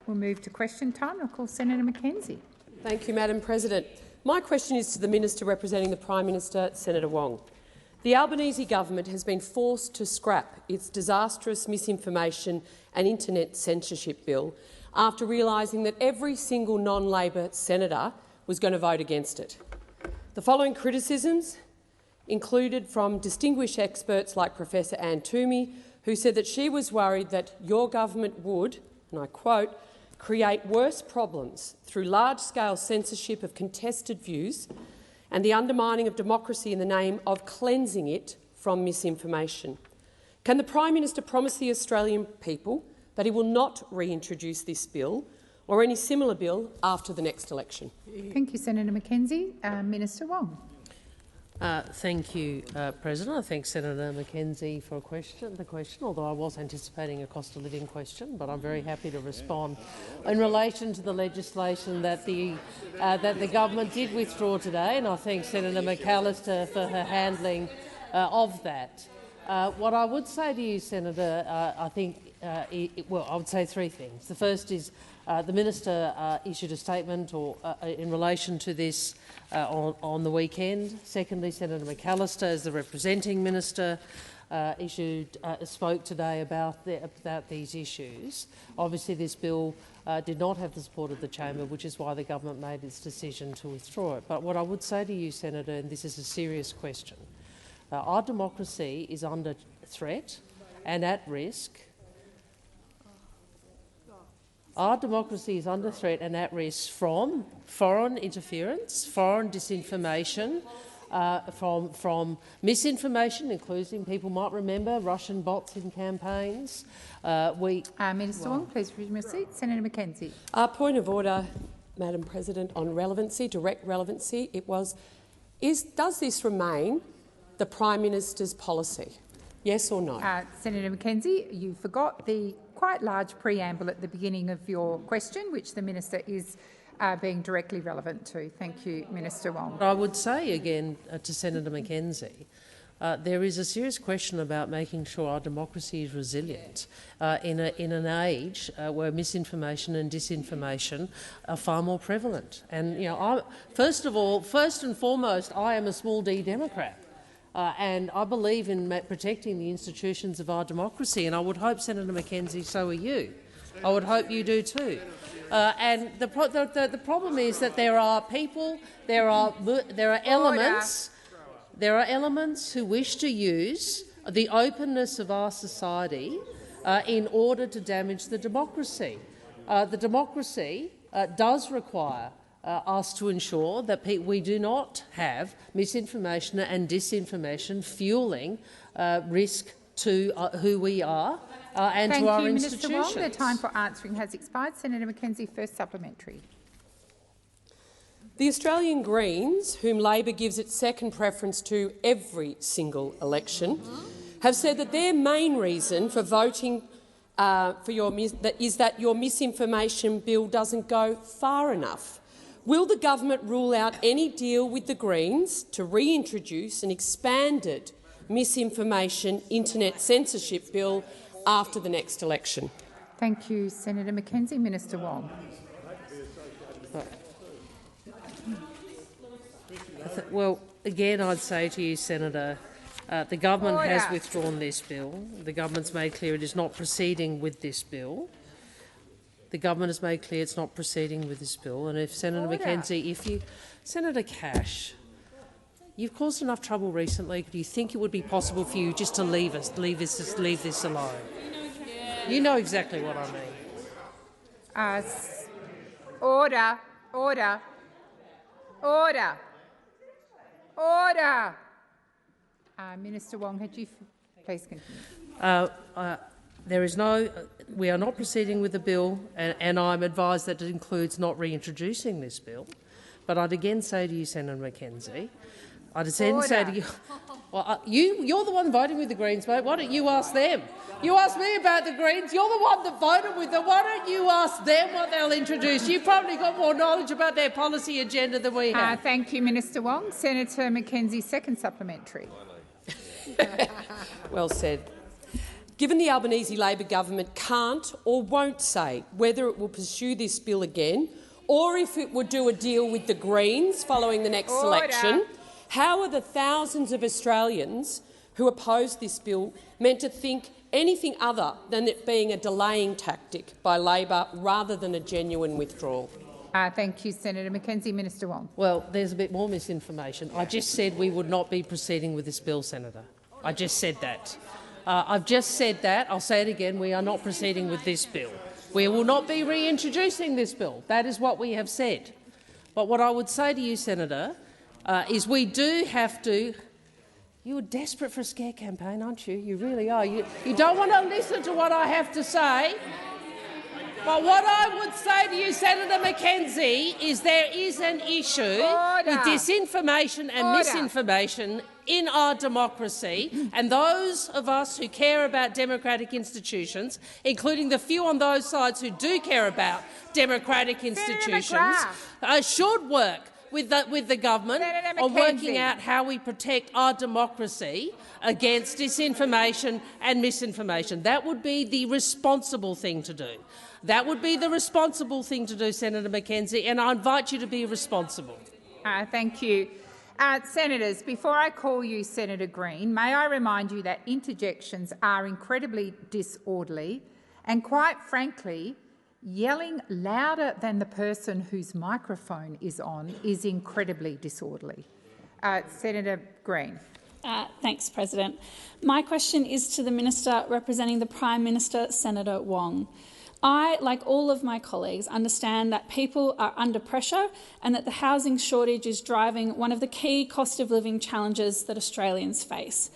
We'll move to question time. I'll call Senator Mackenzie. Thank you, Madam President. My question is to the Minister representing the Prime Minister, Senator Wong. The Albanese government has been forced to scrap its disastrous misinformation and internet censorship bill after realising that every single non-Labor senator was going to vote against it. The following criticisms included from distinguished experts like Professor Anne Toomey, who said that she was worried that your government would, and I quote, create worse problems through large-scale censorship of contested views and the undermining of democracy in the name of cleansing it from misinformation. Can the Prime Minister promise the Australian people that he will not reintroduce this bill or any similar bill after the next election? Thank you, Senator Mackenzie. Minister Wong. Thank you, President. I thank Senator Mackenzie for the question, although I was anticipating a cost of living question, but I'm very happy to respond in relation to the legislation that the government did withdraw today, and I thank Senator McAllister for her handling of that. What I would say to you, Senator, I think, I would say three things. The first is the minister issued a statement in relation to this on the weekend. Secondly, Senator McAllister, as the representing minister, spoke today about these issues. Obviously, this bill did not have the support of the chamber, which is why the government made its decision to withdraw it. But what I would say to you, Senator, and this is a serious question, our democracy is under threat and at risk. Our democracy is under threat and at risk from foreign interference, foreign disinformation, from misinformation, including, people might remember, Russian bots in campaigns. Minister Wong, please resume your seat. Senator Mackenzie. Point of order, Madam President, on relevancy, direct relevancy. Does this remain the Prime Minister's policy? Yes or no? Senator Mackenzie, you forgot the quite large preamble at the beginning of your question, which the minister is being directly relevant to. Thank you, Minister Wong. I would say again to Senator Mackenzie, there is a serious question about making sure our democracy is resilient in an age where misinformation and disinformation are far more prevalent. And first and foremost, I am a small d Democrat. And I believe in protecting the institutions of our democracy, and I would hope, Senator Mackenzie, so are you. I would hope you do too. And the problem is that there are people, there are elements who wish to use the openness of our society in order to damage the democracy. The democracy does require us to ensure that we do not have misinformation and disinformation fueling risk to who we are and to our institutions. Thank you, Minister Wong. The time for answering has expired. Senator Mackenzie, first supplementary. The Australian Greens, whom Labor gives its second preference to every single election, have said that their main reason for voting is that your misinformation bill doesn't go far enough. Will the government rule out any deal with the Greens to reintroduce an expanded misinformation internet censorship bill after the next election? Thank you, Senator Mackenzie. Minister Wong. Well, again, I'd say to you, Senator, the government has withdrawn this bill. The government's made clear it is not proceeding with this bill. The government has made clear it's not proceeding with this bill. And if Senator Mackenzie, Senator Cash, you've caused enough trouble recently. Do you think it would be possible for you just to leave this alone? You know exactly what I mean. Order. Minister Wong, had you please continue? We are not proceeding with the bill, and I'm advised that it includes not reintroducing this bill. But I'd again say to you, Senator Mackenzie, I'd again say to you, well, you're the one voting with the Greens, mate. Why don't you ask them? You asked me about the Greens. You're the one that voted with them. Why don't you ask them what they'll introduce? You've probably got more knowledge about their policy agenda than we have. Thank you, Minister Wong. Senator Mackenzie, second supplementary. Well said. Given the Albanese Labor government can't or won't say whether it will pursue this bill again or if it would do a deal with the Greens following the next election, how are the thousands of Australians who oppose this bill meant to think anything other than it being a delaying tactic by Labor rather than a genuine withdrawal? Thank you, Senator Mackenzie. Minister Wong. Well, there's a bit more misinformation. I just said we would not be proceeding with this bill, Senator. I just said that. I've just said that. I'll say it again. We are not proceeding with this bill. We will not be reintroducing this bill. That is what we have said. But what I would say to you, Senator, is we do have to— You're desperate for a scare campaign, aren't you? You really are. You don't want to listen to what I have to say. But what I would say to you, Senator Mackenzie, is there is an issue with disinformation and misinformation in our democracy, and those of us who care about democratic institutions, including the few on those sides who do care about democratic institutions, should work with the government on working out how we protect our democracy against disinformation and misinformation. That would be the responsible thing to do. That would be the responsible thing to do, Senator Mackenzie, and I invite you to be responsible. Thank you. Senators, before I call you Senator Green, may I remind you that interjections are incredibly disorderly and, quite frankly, yelling louder than the person whose microphone is on is incredibly disorderly. Senator Green. Thanks, President. My question is to the Minister representing the Prime Minister, Senator Wong. I, like all of my colleagues, understand that people are under pressure and that the housing shortage is driving one of the key cost of living challenges that Australians face.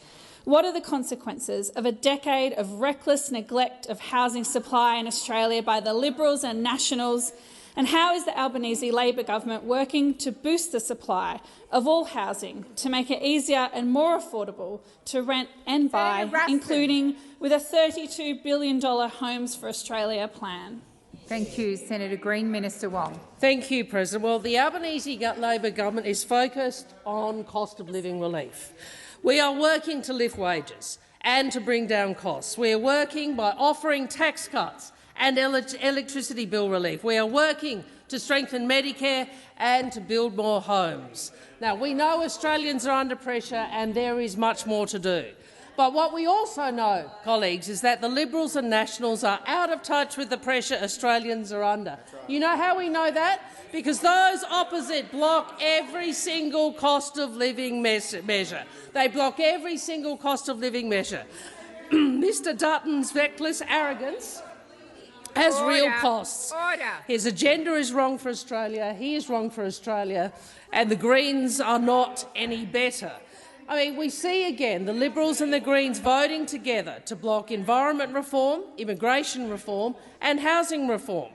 What are the consequences of a decade of reckless neglect of housing supply in Australia by the Liberals and Nationals? And how is the Albanese Labor government working to boost the supply of all housing to make it easier and more affordable to rent and buy, including with a $32 billion Homes for Australia plan? Thank you, Senator Green. Minister Wong. Thank you, President. Well, the Albanese Labor government is focused on cost of living relief. We are working to lift wages and to bring down costs. We are working by offering tax cuts and electricity bill relief. We are working to strengthen Medicare and to build more homes. Now, we know Australians are under pressure and there is much more to do. But what we also know, colleagues, is that the Liberals and Nationals are out of touch with the pressure Australians are under. You know how we know that? Because those opposite block every single cost of living measure. They block every single cost of living measure. Mr Dutton's reckless arrogance has real costs. His agenda is wrong for Australia, he is wrong for Australia, and the Greens are not any better. I mean, we see again the Liberals and the Greens voting together to block environment reform, immigration reform and housing reform.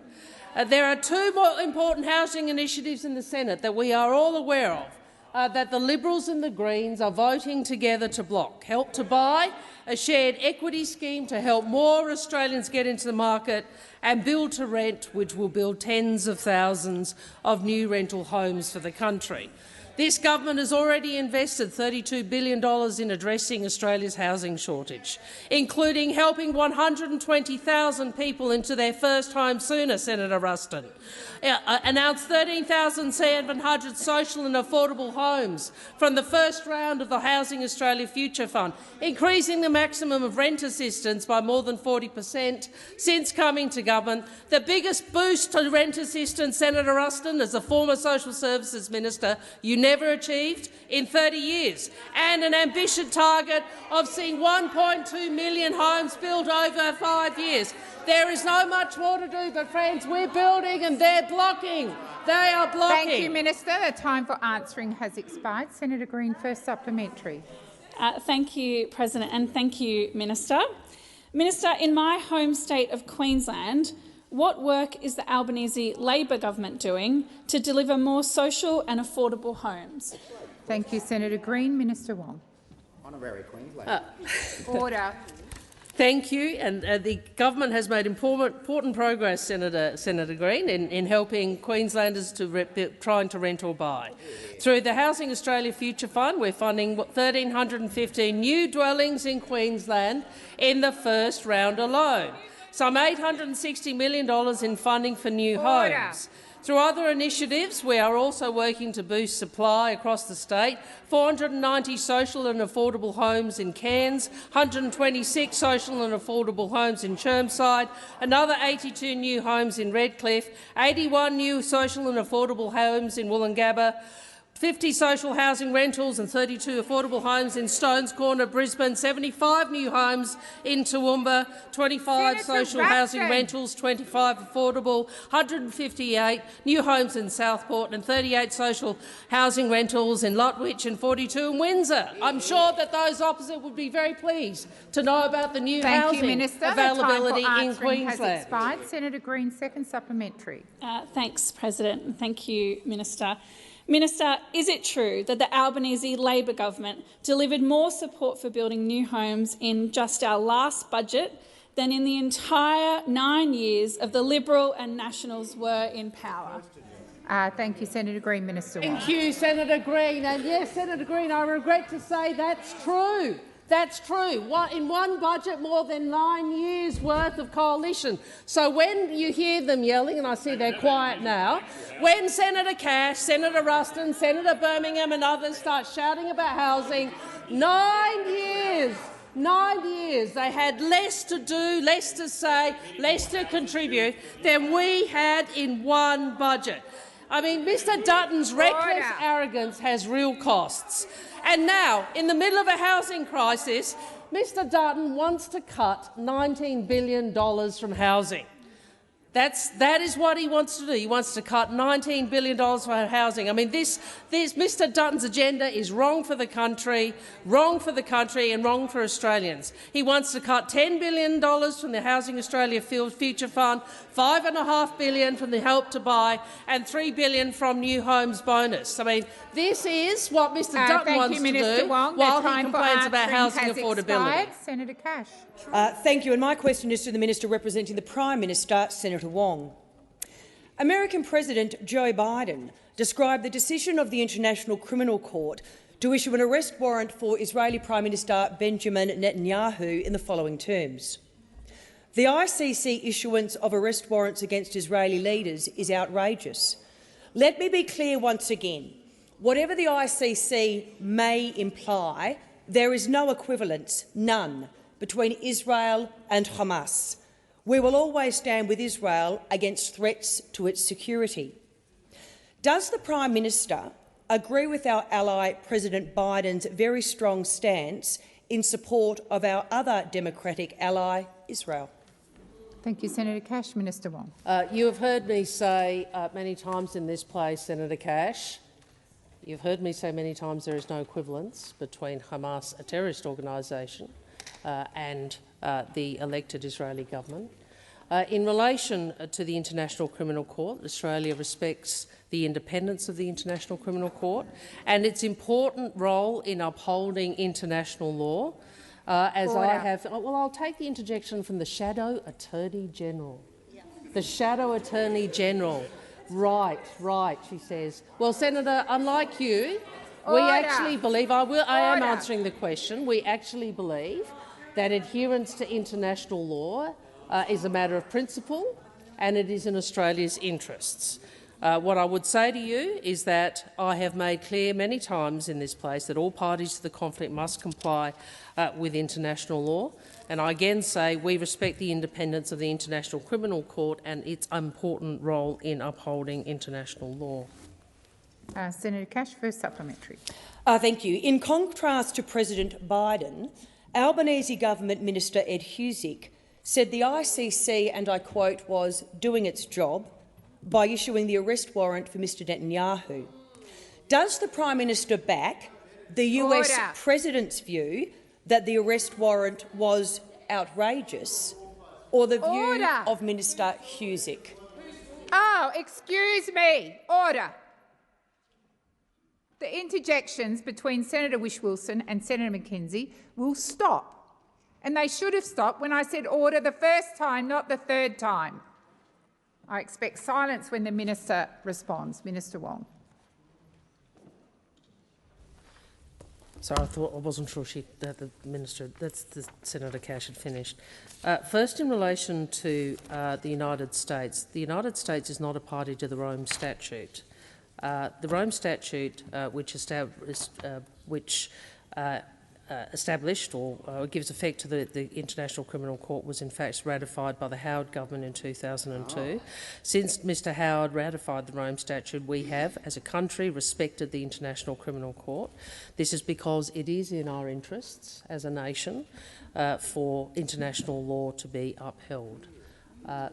There are two more important housing initiatives in the Senate that we are all aware of, that the Liberals and the Greens are voting together to block. Help to Buy, a shared equity scheme to help more Australians get into the market, and Build to Rent, which will build tens of thousands of new rental homes for the country. This government has already invested $32 billion in addressing Australia's housing shortage, including helping 120,000 people into their first home sooner, Senator Ruston. Announced 13,700 social and affordable homes from the first round of the Housing Australia Future Fund, increasing the maximum of rent assistance by more than 40% since coming to government. The biggest boost to rent assistance, Senator Ruston, as a former Social Services Minister, you never achieved in 30 years, and an ambitious target of seeing 1.2 million homes built over 5 years. There is no much more to do, but, friends, we're building and they're blocking. They are blocking. Thank you, Minister. The time for answering has expired. Senator Green, first supplementary. Thank you, President, and thank you, Minister. Minister, in my home state of Queensland, what work is the Albanese Labor government doing to deliver more social and affordable homes? Thank you, Senator Green. Minister Wong. Honorary Queensland. Order. Thank you. And the government has made important progress, Senator Green, in helping Queenslanders trying to rent or buy. Through the Housing Australia Future Fund, we're funding 1,315 new dwellings in Queensland in the first round alone. Some $860 million in funding for new homes. Through other initiatives, we are also working to boost supply across the state. 490 social and affordable homes in Cairns, 126 social and affordable homes in Chermside, another 82 new homes in Redcliffe, 81 new social and affordable homes in Woolloongabba, 50 social housing rentals and 32 affordable homes in Stones Corner, Brisbane, 75 new homes in Toowoomba, 25 social housing rentals, 25 affordable, 158 new homes in Southport and 38 social housing rentals in Lutwyche and 42 in Windsor. I'm sure that those opposite would be very pleased to know about the new housing availability in Queensland. Has expired. Senator Green, second supplementary. Thanks, President, and thank you, Minister. Minister, is it true that the Albanese Labor government delivered more support for building new homes in just our last budget than in the entire 9 years of the Liberal and Nationals were in power? Thank you, Senator Green. Minister Wong. Thank you, Senator Green. And yes, Senator Green, I regret to say that's true. That's true. In one budget, more than 9 years' worth of coalition. So when you hear them yelling, and I see they're quiet now, when Senator Cash, Senator Ruston, Senator Birmingham and others start shouting about housing, 9 years, 9 years, they had less to do, less to say, less to contribute than we had in one budget. I mean, Mr Dutton's reckless arrogance has real costs. And now, in the middle of a housing crisis, Mr Dutton wants to cut $19 billion from housing. That is what he wants to do. He wants to cut $19 billion for housing. I mean, this Mr Dutton's agenda is wrong for the country and wrong for Australians. He wants to cut $10 billion from the Housing Australia Future Fund, $5.5 billion from the Help to Buy and $3 billion from New Homes Bonus. I mean, this is what Mr Dutton wants to do while he complains about housing affordability. Senator Cash. Thank you. And my question is to the Minister representing the Prime Minister, Senator Wong. American President Joe Biden described the decision of the International Criminal Court to issue an arrest warrant for Israeli Prime Minister Benjamin Netanyahu in the following terms. The ICC issuance of arrest warrants against Israeli leaders is outrageous. Let me be clear once again. Whatever the ICC may imply, there is no equivalence, none, between Israel and Hamas. We will always stand with Israel against threats to its security. Does the Prime Minister agree with our ally President Biden's very strong stance in support of our other democratic ally, Israel? Thank you, Senator Cash. Minister Wong. You have heard me say many times in this place, Senator Cash, you've heard me say many times there is no equivalence between Hamas, a terrorist organisation, and the elected Israeli government. In relation to the International Criminal Court, Australia respects the independence of the International Criminal Court and its important role in upholding international law. I'll take the interjection from the Shadow Attorney General. The Shadow Attorney General. Right, she says. Well, Senator, unlike you, we actually believe, I am answering the question, we actually believe that adherence to international law is a matter of principle and it is in Australia's interests. What I would say to you is that I have made clear many times in this place that all parties to the conflict must comply with international law, and I again say we respect the independence of the International Criminal Court and its important role in upholding international law. Senator Cash, first supplementary. Thank you. In contrast to President Biden, Albanese Government Minister Ed Husic said the ICC, and I quote, was doing its job by issuing the arrest warrant for Mr Netanyahu. Does the Prime Minister back the US President's view that the arrest warrant was outrageous, or the view of Minister Husic? Oh, excuse me. Order. The interjections between Senator Whish-Wilson and Senator McKenzie will stop. And they should have stopped when I said order the first time, not the third time. I expect silence when the minister responds. Minister Wong. Sorry, I wasn't sure that the minister, Senator Cash had finished. First, in relation to the United States is not a party to the Rome Statute. The Rome Statute, which established or gives effect to the International Criminal Court, was in fact ratified by the Howard government in 2002. Since Mr Howard ratified the Rome Statute, we have, as a country, respected the International Criminal Court. This is because it is in our interests as a nation for international law to be upheld.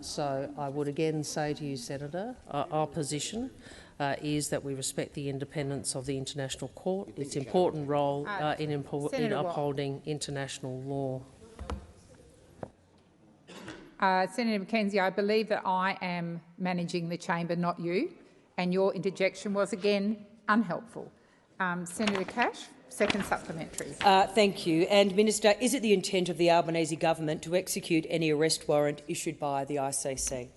So I would again say to you, Senator, our position is that we respect the independence of the International Court, its important role in upholding international law. Senator McKenzie, I believe that I am managing the chamber, not you, and your interjection was again unhelpful. Senator Cash, second supplementary. Thank you. And Minister, is it the intent of the Albanese government to execute any arrest warrant issued by the ICC?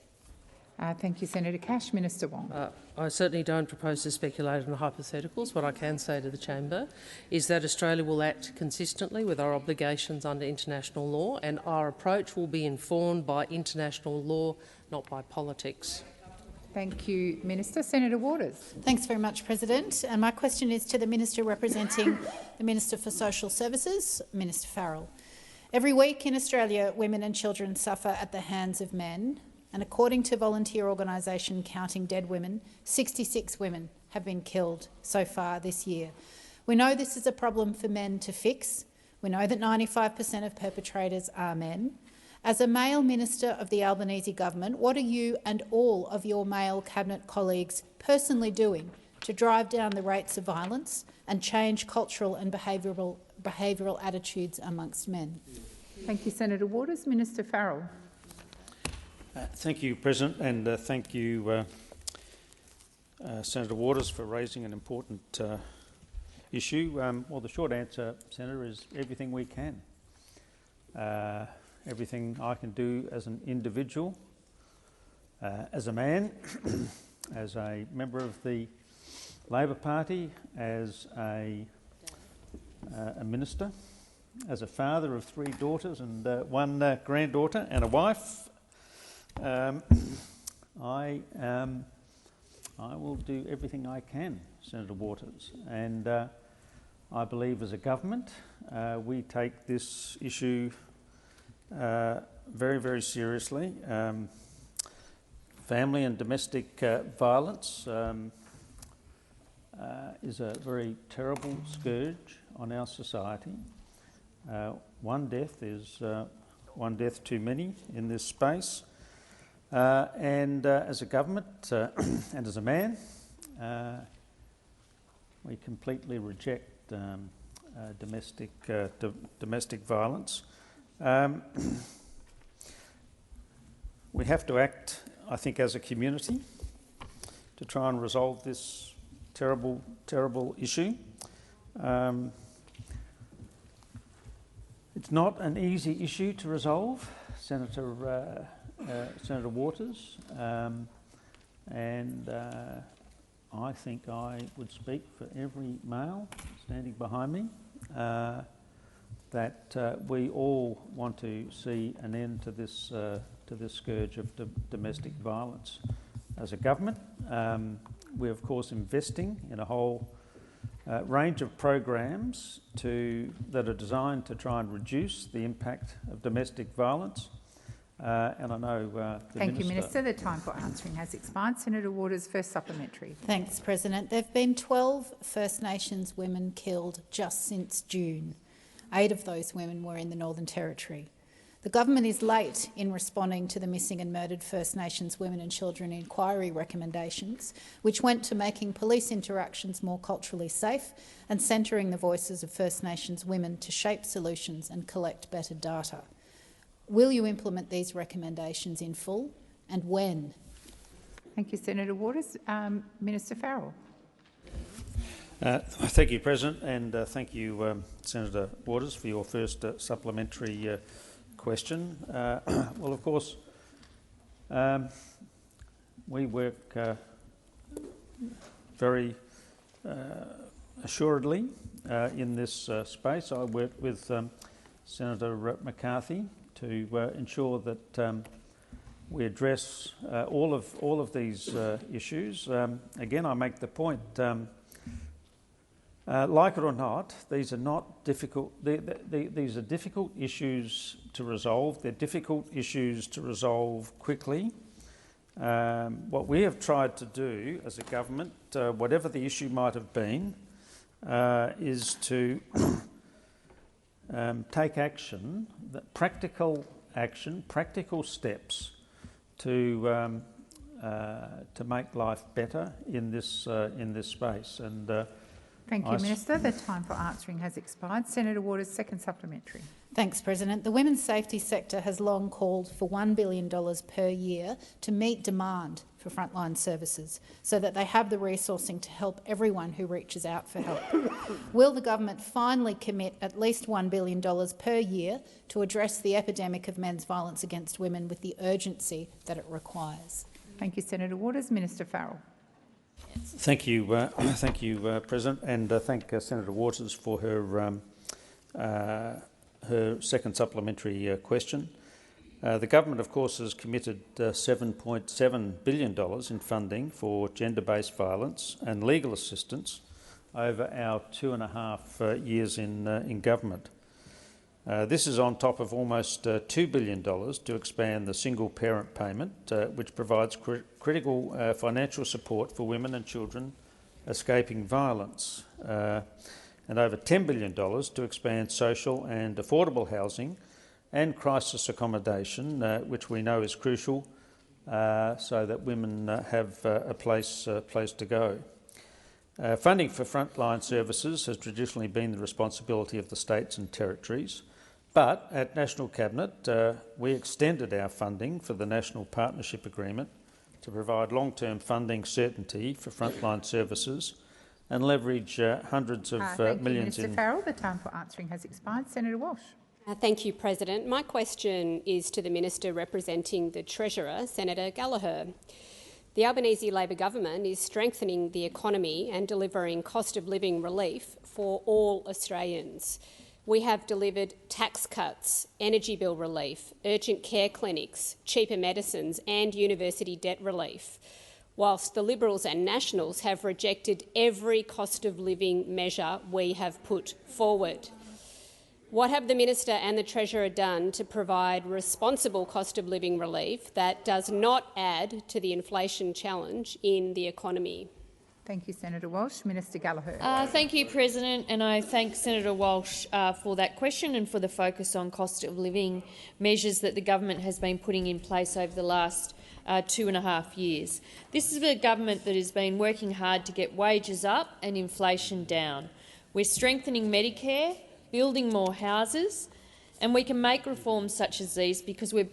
Thank you, Senator Cash. Minister Wong. I certainly don't propose to speculate on hypotheticals. What I can say to the chamber is that Australia will act consistently with our obligations under international law, and our approach will be informed by international law, not by politics. Thank you, Minister. Senator Waters. Thanks very much, President. And my question is to the Minister representing the Minister for Social Services, Minister Farrell. Every week in Australia, women and children suffer at the hands of men. And according to volunteer organisation Counting Dead Women, 66 women have been killed so far this year. We know this is a problem for men to fix. We know that 95% of perpetrators are men. As a male minister of the Albanese government, what are you and all of your male cabinet colleagues personally doing to drive down the rates of violence and change cultural and behavioural attitudes amongst men? Thank you, Senator Waters. Minister Farrell. Thank you, President, and thank you, Senator Waters, for raising an important issue. Well, the short answer, Senator, is everything we can. Everything I can do as an individual, as a man, as a member of the Labor Party, as a minister, as a father of 3 daughters and 1 granddaughter and a wife. I will do everything I can, Senator Waters, and I believe as a government we take this issue very, very seriously. Family and domestic violence is a very terrible scourge on our society. One death is one death too many in this space. And as a government and as a man, we completely reject domestic violence. We have to act, I think, as a community to try and resolve this terrible, terrible issue. It's not an easy issue to resolve, Senator Waters, and I think I would speak for every male standing behind me that we all want to see an end to this scourge of domestic violence. As a government, we're of course investing in a whole range of programs that are designed to try and reduce the impact of domestic violence. And I know Thank you, Minister. The time for answering has expired. Senator Waters, first supplementary. Thanks, President. There have been 12 First Nations women killed just since June. 8 of those women were in the Northern Territory. The government is late in responding to the missing and murdered First Nations women and children inquiry recommendations, which went to making police interactions more culturally safe and centring the voices of First Nations women to shape solutions and collect better data. Will you implement these recommendations in full, and when? Thank you, Senator Waters. Minister Farrell. Thank you, President, and thank you, Senator Waters, for your first supplementary question. Well, of course, we work very assuredly in this space. I work with Senator McCarthy to ensure that we address all of these issues. Again, I make the point. Like it or not, these are not difficult. These are difficult issues to resolve. They're difficult issues to resolve quickly. What we have tried to do as a government, whatever the issue might have been, is to take action, practical steps to make life better in this space. And thank you, Minister. The time for answering has expired. Senator Waters, second supplementary. Thanks, President. The women's safety sector has long called for $1 billion per year to meet demand for frontline services so that they have the resourcing to help everyone who reaches out for help. Will the government finally commit at least $1 billion per year to address the epidemic of men's violence against women with the urgency that it requires? Thank you, Senator Waters. Minister Farrell. Thank you, President, and thank Senator Waters for her second supplementary question. The government, of course, has committed $7.7 billion in funding for gender-based violence and legal assistance over our 2.5 years in government. This is on top of almost $2 billion to expand the single parent payment, which provides critical financial support for women and children escaping violence, and over $10 billion to expand social and affordable housing and crisis accommodation, which we know is crucial so that women have a place to go. Funding for frontline services has traditionally been the responsibility of the states and territories, but at National Cabinet we extended our funding for the National Partnership Agreement to provide long-term funding certainty for frontline services and leverage hundreds of millions. Minister Farrell, the time for answering has expired. Senator Walsh. Thank you, President. My question is to the Minister representing the Treasurer, Senator Gallagher. The Albanese Labor government is strengthening the economy and delivering cost of living relief for all Australians. We have delivered tax cuts, energy bill relief, urgent care clinics, cheaper medicines and university debt relief, whilst the Liberals and Nationals have rejected every cost of living measure we have put forward. What have the Minister and the Treasurer done to provide responsible cost of living relief that does not add to the inflation challenge in the economy? Thank you, Senator Walsh. Minister Gallagher. Thank you, President, and I thank Senator Walsh for that question and for the focus on cost of living measures that the government has been putting in place over the last 2.5 years. This is a government that has been working hard to get wages up and inflation down. We're strengthening Medicare, building more houses, and we can make reforms such as these because we're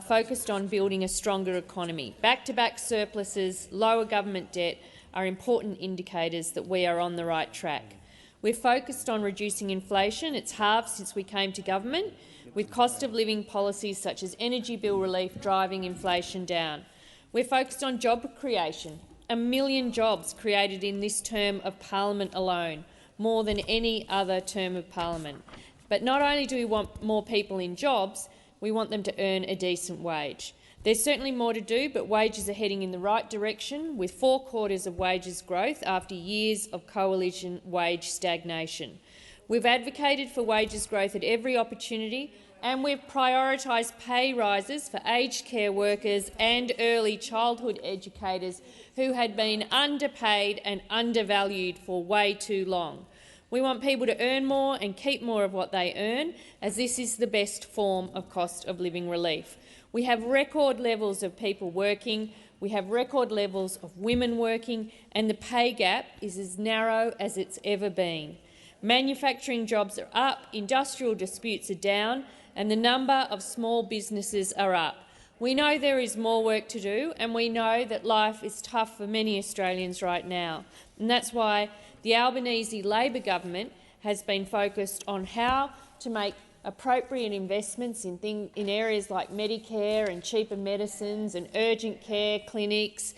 focused on building a stronger economy. Back-to-back surpluses, lower government debt are important indicators that we are on the right track. We're focused on reducing inflation. It's halved since we came to government, with cost of living policies such as energy bill relief driving inflation down. We're focused on job creation, 1 million jobs created in this term of parliament alone, more than any other term of parliament. But not only do we want more people in jobs, we want them to earn a decent wage. There's certainly more to do, but wages are heading in the right direction, with 4 quarters of wages growth after years of coalition wage stagnation. We've advocated for wages growth at every opportunity, and we've prioritised pay rises for aged care workers and early childhood educators who had been underpaid and undervalued for way too long. We want people to earn more and keep more of what they earn, as this is the best form of cost of living relief. We have record levels of people working, we have record levels of women working, and the pay gap is as narrow as it's ever been. Manufacturing jobs are up, industrial disputes are down, and the number of small businesses are up. We know there is more work to do, and we know that life is tough for many Australians right now. And that's why the Albanese Labor government has been focused on how to make appropriate investments in areas like Medicare and cheaper medicines and urgent care clinics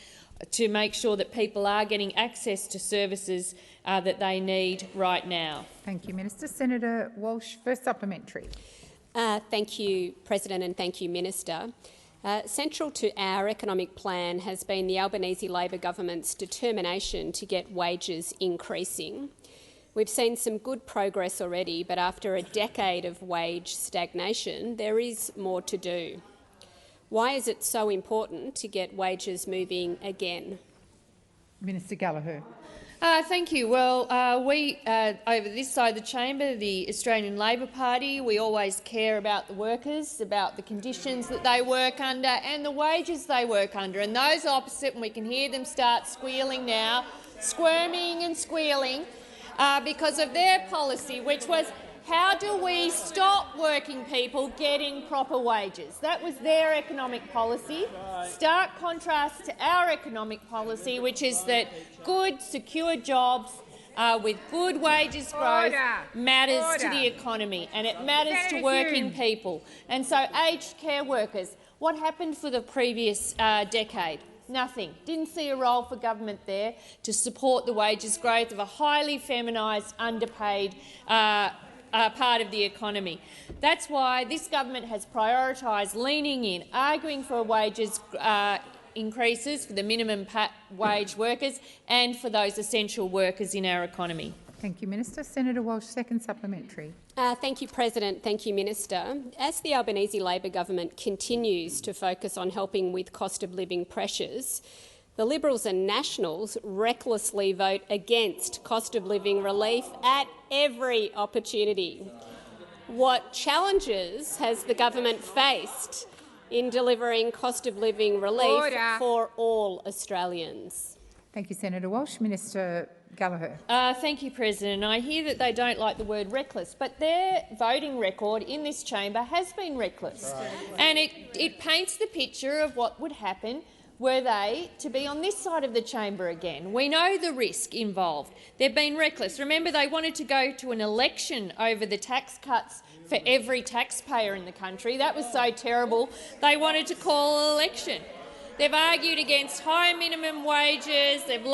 to make sure that people are getting access to services that they need right now. Thank you, Minister. Senator Walsh, first supplementary. Thank you, President, and thank you, Minister. Central to our economic plan has been the Albanese Labor government's determination to get wages increasing. We've seen some good progress already, but after a decade of wage stagnation, there is more to do. Why is it so important to get wages moving again? Minister Gallagher. Thank you. Well, we over this side of the chamber, the Australian Labor Party, we always care about the workers, about the conditions that they work under and the wages they work under. And those opposite, and we can hear them start squealing now, squirming and squealing because of their policy, which was, how do we stop working people getting proper wages? That was their economic policy. Stark contrast to our economic policy, which is that good, secure jobs with good wages growth matters to the economy, and it matters to working people. And so aged care workers, what happened for the previous decade? Nothing. Didn't see a role for government there to support the wages growth of a highly feminised, underpaid part of the economy. That's why this government has prioritised leaning in, arguing for wages increases for the minimum wage workers and for those essential workers in our economy. Thank you, Minister. Senator Walsh, second supplementary. Thank you, President. Thank you, Minister. As the Albanese Labor government continues to focus on helping with cost of living pressures, the Liberals and Nationals recklessly vote against cost of living relief at every opportunity. What challenges has the government faced in delivering cost of living relief for all Australians? Thank you, Senator Walsh. Minister Gallagher. Thank you, President. I hear that they don't like the word reckless, but their voting record in this chamber has been reckless. And it paints the picture of what would happen were they to be on this side of the chamber again. We know the risk involved. They've been reckless. Remember, they wanted to go to an election over the tax cuts for every taxpayer in the country. That was so terrible, they wanted to call an election. They've argued against higher minimum wages, they've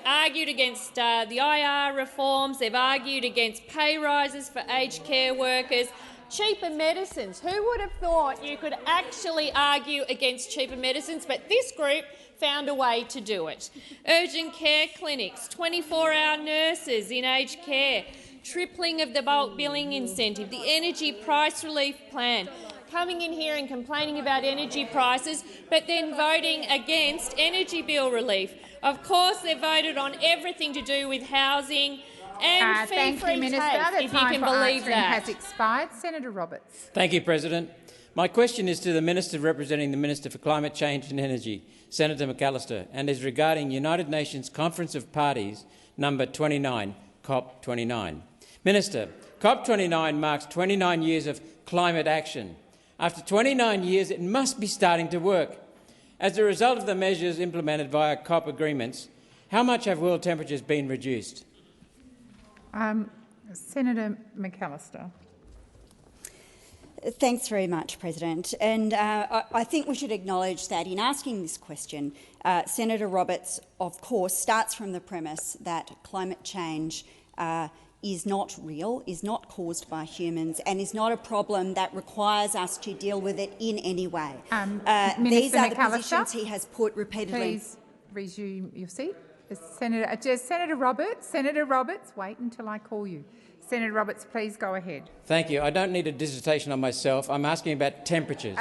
argued against the IR reforms, they've argued against pay rises for aged care workers, cheaper medicines. Who would have thought you could actually argue against cheaper medicines? But this group found a way to do it. Urgent care clinics, 24-hour nurses in aged care, tripling of the bulk billing incentive, the energy price relief plan, coming in here and complaining about energy prices, but then voting against energy bill relief. Of course, they voted on everything to do with housing and fee-free TAFE, if you can believe that. Has expired. Senator Roberts. Thank you, President. My question is to the Minister representing the Minister for Climate Change and Energy, Senator McAllister, and is regarding United Nations Conference of Parties number 29, COP29. Minister, COP29 marks 29 years of climate action. After 29 years, it must be starting to work. As a result of the measures implemented via COP agreements, how much have world temperatures been reduced? Senator McAllister. Thanks very much, President. And I think we should acknowledge that in asking this question, Senator Roberts, of course, starts from the premise that climate change is not real, is not caused by humans, and is not a problem that requires us to deal with it in any way. These are the positions he has put repeatedly. Please resume your seat. Senator Roberts, wait until I call you. Senator Roberts, please go ahead. Thank you. I don't need a dissertation on myself. I'm asking about temperatures.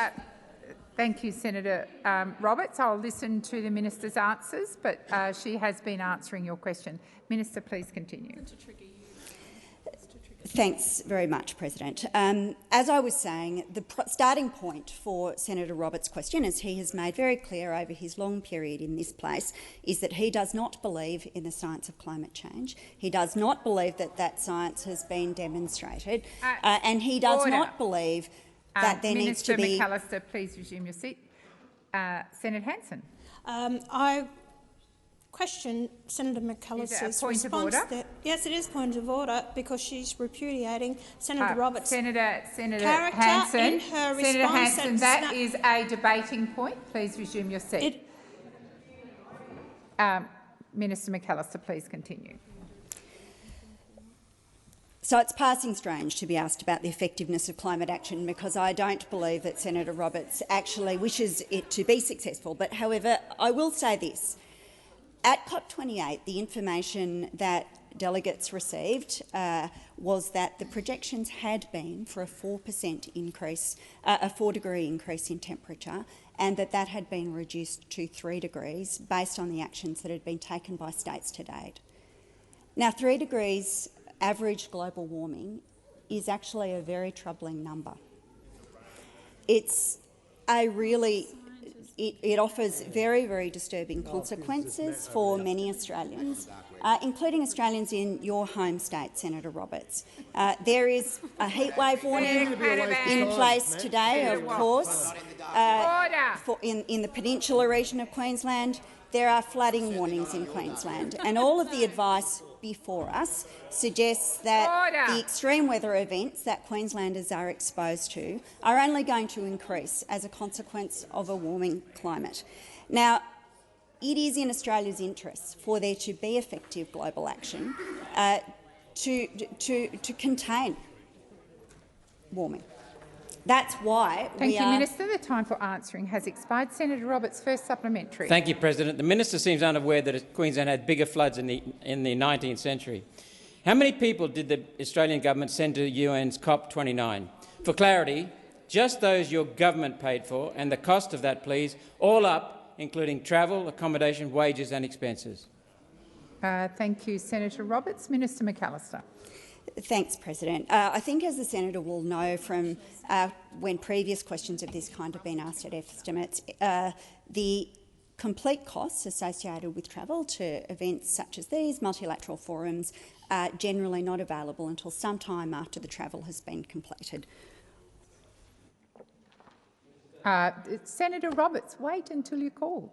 Thank you, Senator Roberts. I'll listen to the minister's answers, but she has been answering your question. Minister, please continue. Thanks very much, President. As I was saying, the starting point for Senator Roberts' question, as he has made very clear over his long period in this place, is that he does not believe in the science of climate change. He does not believe that that science has been demonstrated, and he does not believe that there needs to be— Minister McAllister, please resume your seat. Senator Hanson. I question Senator McAllister's point of order? Yes, it is point of order because she's repudiating Senator Roberts' Senator character Hanson. in her Senator response. Hanson, that is a debating point. Please resume your seat. Minister McAllister, please continue. So it's passing strange to be asked about the effectiveness of climate action because I don't believe that Senator Roberts actually wishes it to be successful. But however, I will say this. At COP28, the information that delegates received was that the projections had been for a 4% increase, a 4-degree increase in temperature, and that had been reduced to 3 degrees based on the actions that had been taken by states to date. Now, 3 degrees average global warming is actually a very troubling number. It's a really It offers very, very disturbing consequences for many Australians, including Australians in your home state, Senator Roberts. There is a heatwave warning in place today, of course, in the Peninsula region of Queensland. There are flooding warnings in Queensland, and all of the advice before us suggests that the extreme weather events that Queenslanders are exposed to are only going to increase as a consequence of a warming climate. Now, it is in Australia's interests for there to be effective global action to contain warming. That's why Thank you, Minister. The time for answering has expired. Senator Roberts, first supplementary. Thank you, President. The minister seems unaware that Queensland had bigger floods in the 19th century. How many people did the Australian government send to UN's COP29? For clarity, just those your government paid for, and the cost of that, please, all up, including travel, accommodation, wages and expenses. Thank you, Senator Roberts. Minister McAllister. Thanks, President. I think, as the senator will know from when previous questions of this kind have been asked at estimates, the complete costs associated with travel to events such as these, multilateral forums, are generally not available until some time after the travel has been completed. Senator Roberts, wait until you're called.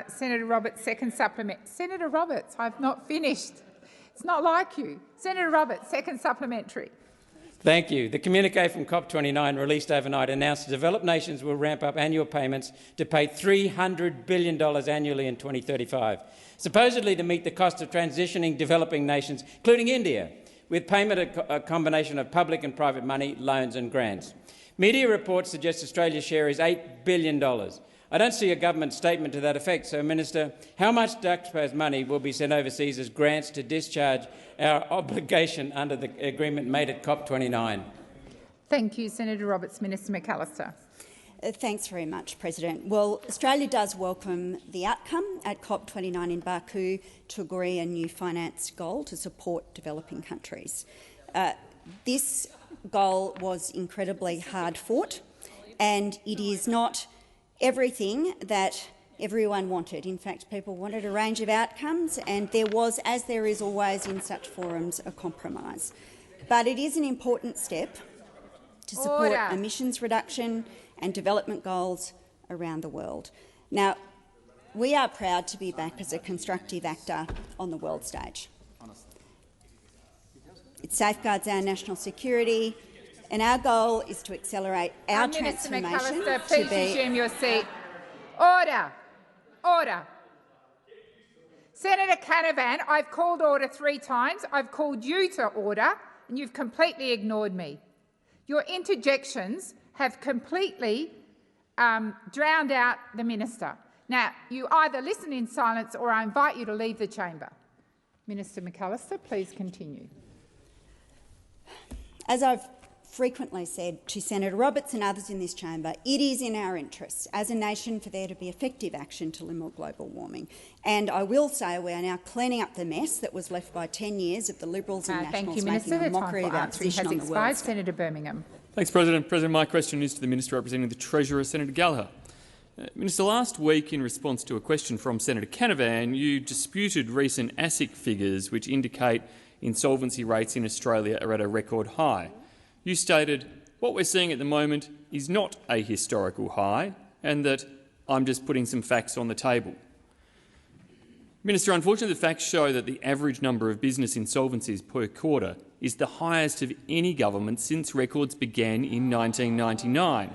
Senator Roberts, second supplement. Senator Roberts, I've not finished. It's not like you. Senator Roberts, second supplementary. Thank you. The communique from COP29 released overnight announced developed nations will ramp up annual payments to pay $300 billion annually in 2035, supposedly to meet the cost of transitioning developing nations, including India, with payment a combination of public and private money, loans and grants. Media reports suggest Australia's share is $8 billion. I don't see a government statement to that effect. So, Minister, how much taxpayers' money will be sent overseas as grants to discharge our obligation under the agreement made at COP29? Thank you, Senator Roberts. Minister McAllister. Thanks very much, President. Well, Australia does welcome the outcome at COP29 in Baku to agree a new finance goal to support developing countries. This goal was incredibly hard-fought, and it is not everything that everyone wanted. In fact, people wanted a range of outcomes, and there was, as there is always in such forums, a compromise. But it is an important step to support emissions reduction and development goals around the world. Now, we are proud to be back as a constructive actor on the world stage. It safeguards our national security, and our goal is to accelerate our transformation. Minister McAllister, please resume your seat. Order. Order. Senator Canavan, I've called order 3 times. I've called you to order, and you've completely ignored me. Your interjections have completely drowned out the minister. Now, you either listen in silence or I invite you to leave the chamber. Minister McAllister, please continue. As I've frequently said to Senator Roberts and others in this chamber, it is in our interests as a nation for there to be effective action to limit global warming. And I will say we are now cleaning up the mess that was left by 10 years of the Liberals and Nationals making a mockery of our position on the world stage. Senator Birmingham. Thanks, President. President, my question is to the Minister representing the Treasurer, Senator Gallagher. Minister, last week, in response to a question from Senator Canavan, you disputed recent ASIC figures which indicate insolvency rates in Australia are at a record high. You stated, what we're seeing at the moment is not a historical high, and that I'm just putting some facts on the table. Minister, unfortunately, the facts show that the average number of business insolvencies per quarter is the highest of any government since records began in 1999.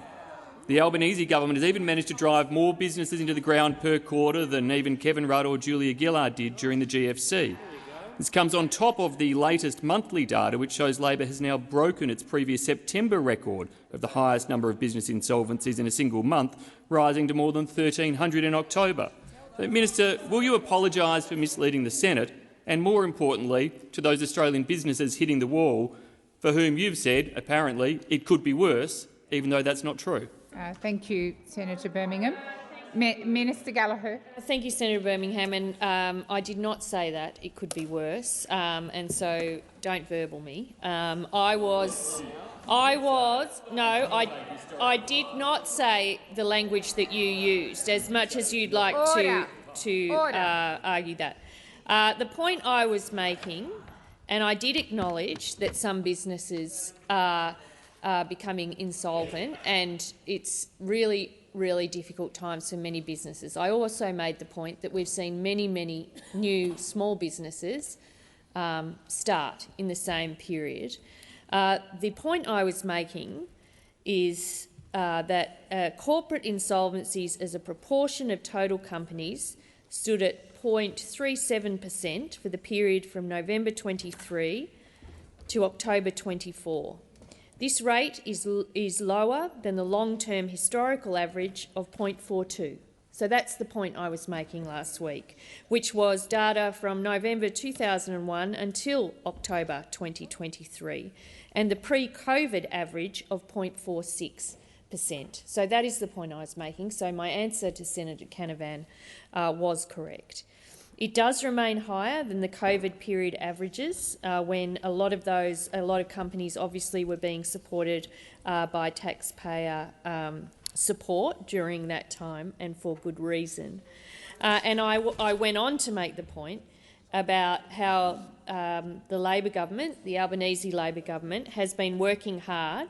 The Albanese government has even managed to drive more businesses into the ground per quarter than even Kevin Rudd or Julia Gillard did during the GFC. This comes on top of the latest monthly data, which shows Labor has now broken its previous September record of the highest number of business insolvencies in a single month, rising to more than 1,300 in October. So, Minister, will you apologise for misleading the Senate and, more importantly, to those Australian businesses hitting the wall for whom you've said, apparently, it could be worse, even though that's not true? Thank you, Senator Birmingham. Minister Gallagher. Thank you, Senator Birmingham. And I did not say that it could be worse, and so don't verbal me. I did not say the language that you used, as much as you'd like to argue that. The point I was making, and I did acknowledge that some businesses are becoming insolvent, and it's really difficult times for many businesses. I also made the point that we've seen many new small businesses start in the same period. The point I was making is that corporate insolvencies as a proportion of total companies stood at 0.37% for the period from November 23 to October 24. This rate is lower than the long-term historical average of 0.42. So that's the point I was making last week, which was data from November 2001 until October 2023, and the pre-COVID average of 0.46%. So that is the point I was making. So my answer to Senator Canavan was correct. It does remain higher than the COVID period averages, when a lot of companies obviously were being supported by taxpayer support during that time, and for good reason. And I went on to make the point about how the Labor government, the Albanese Labor government, has been working hard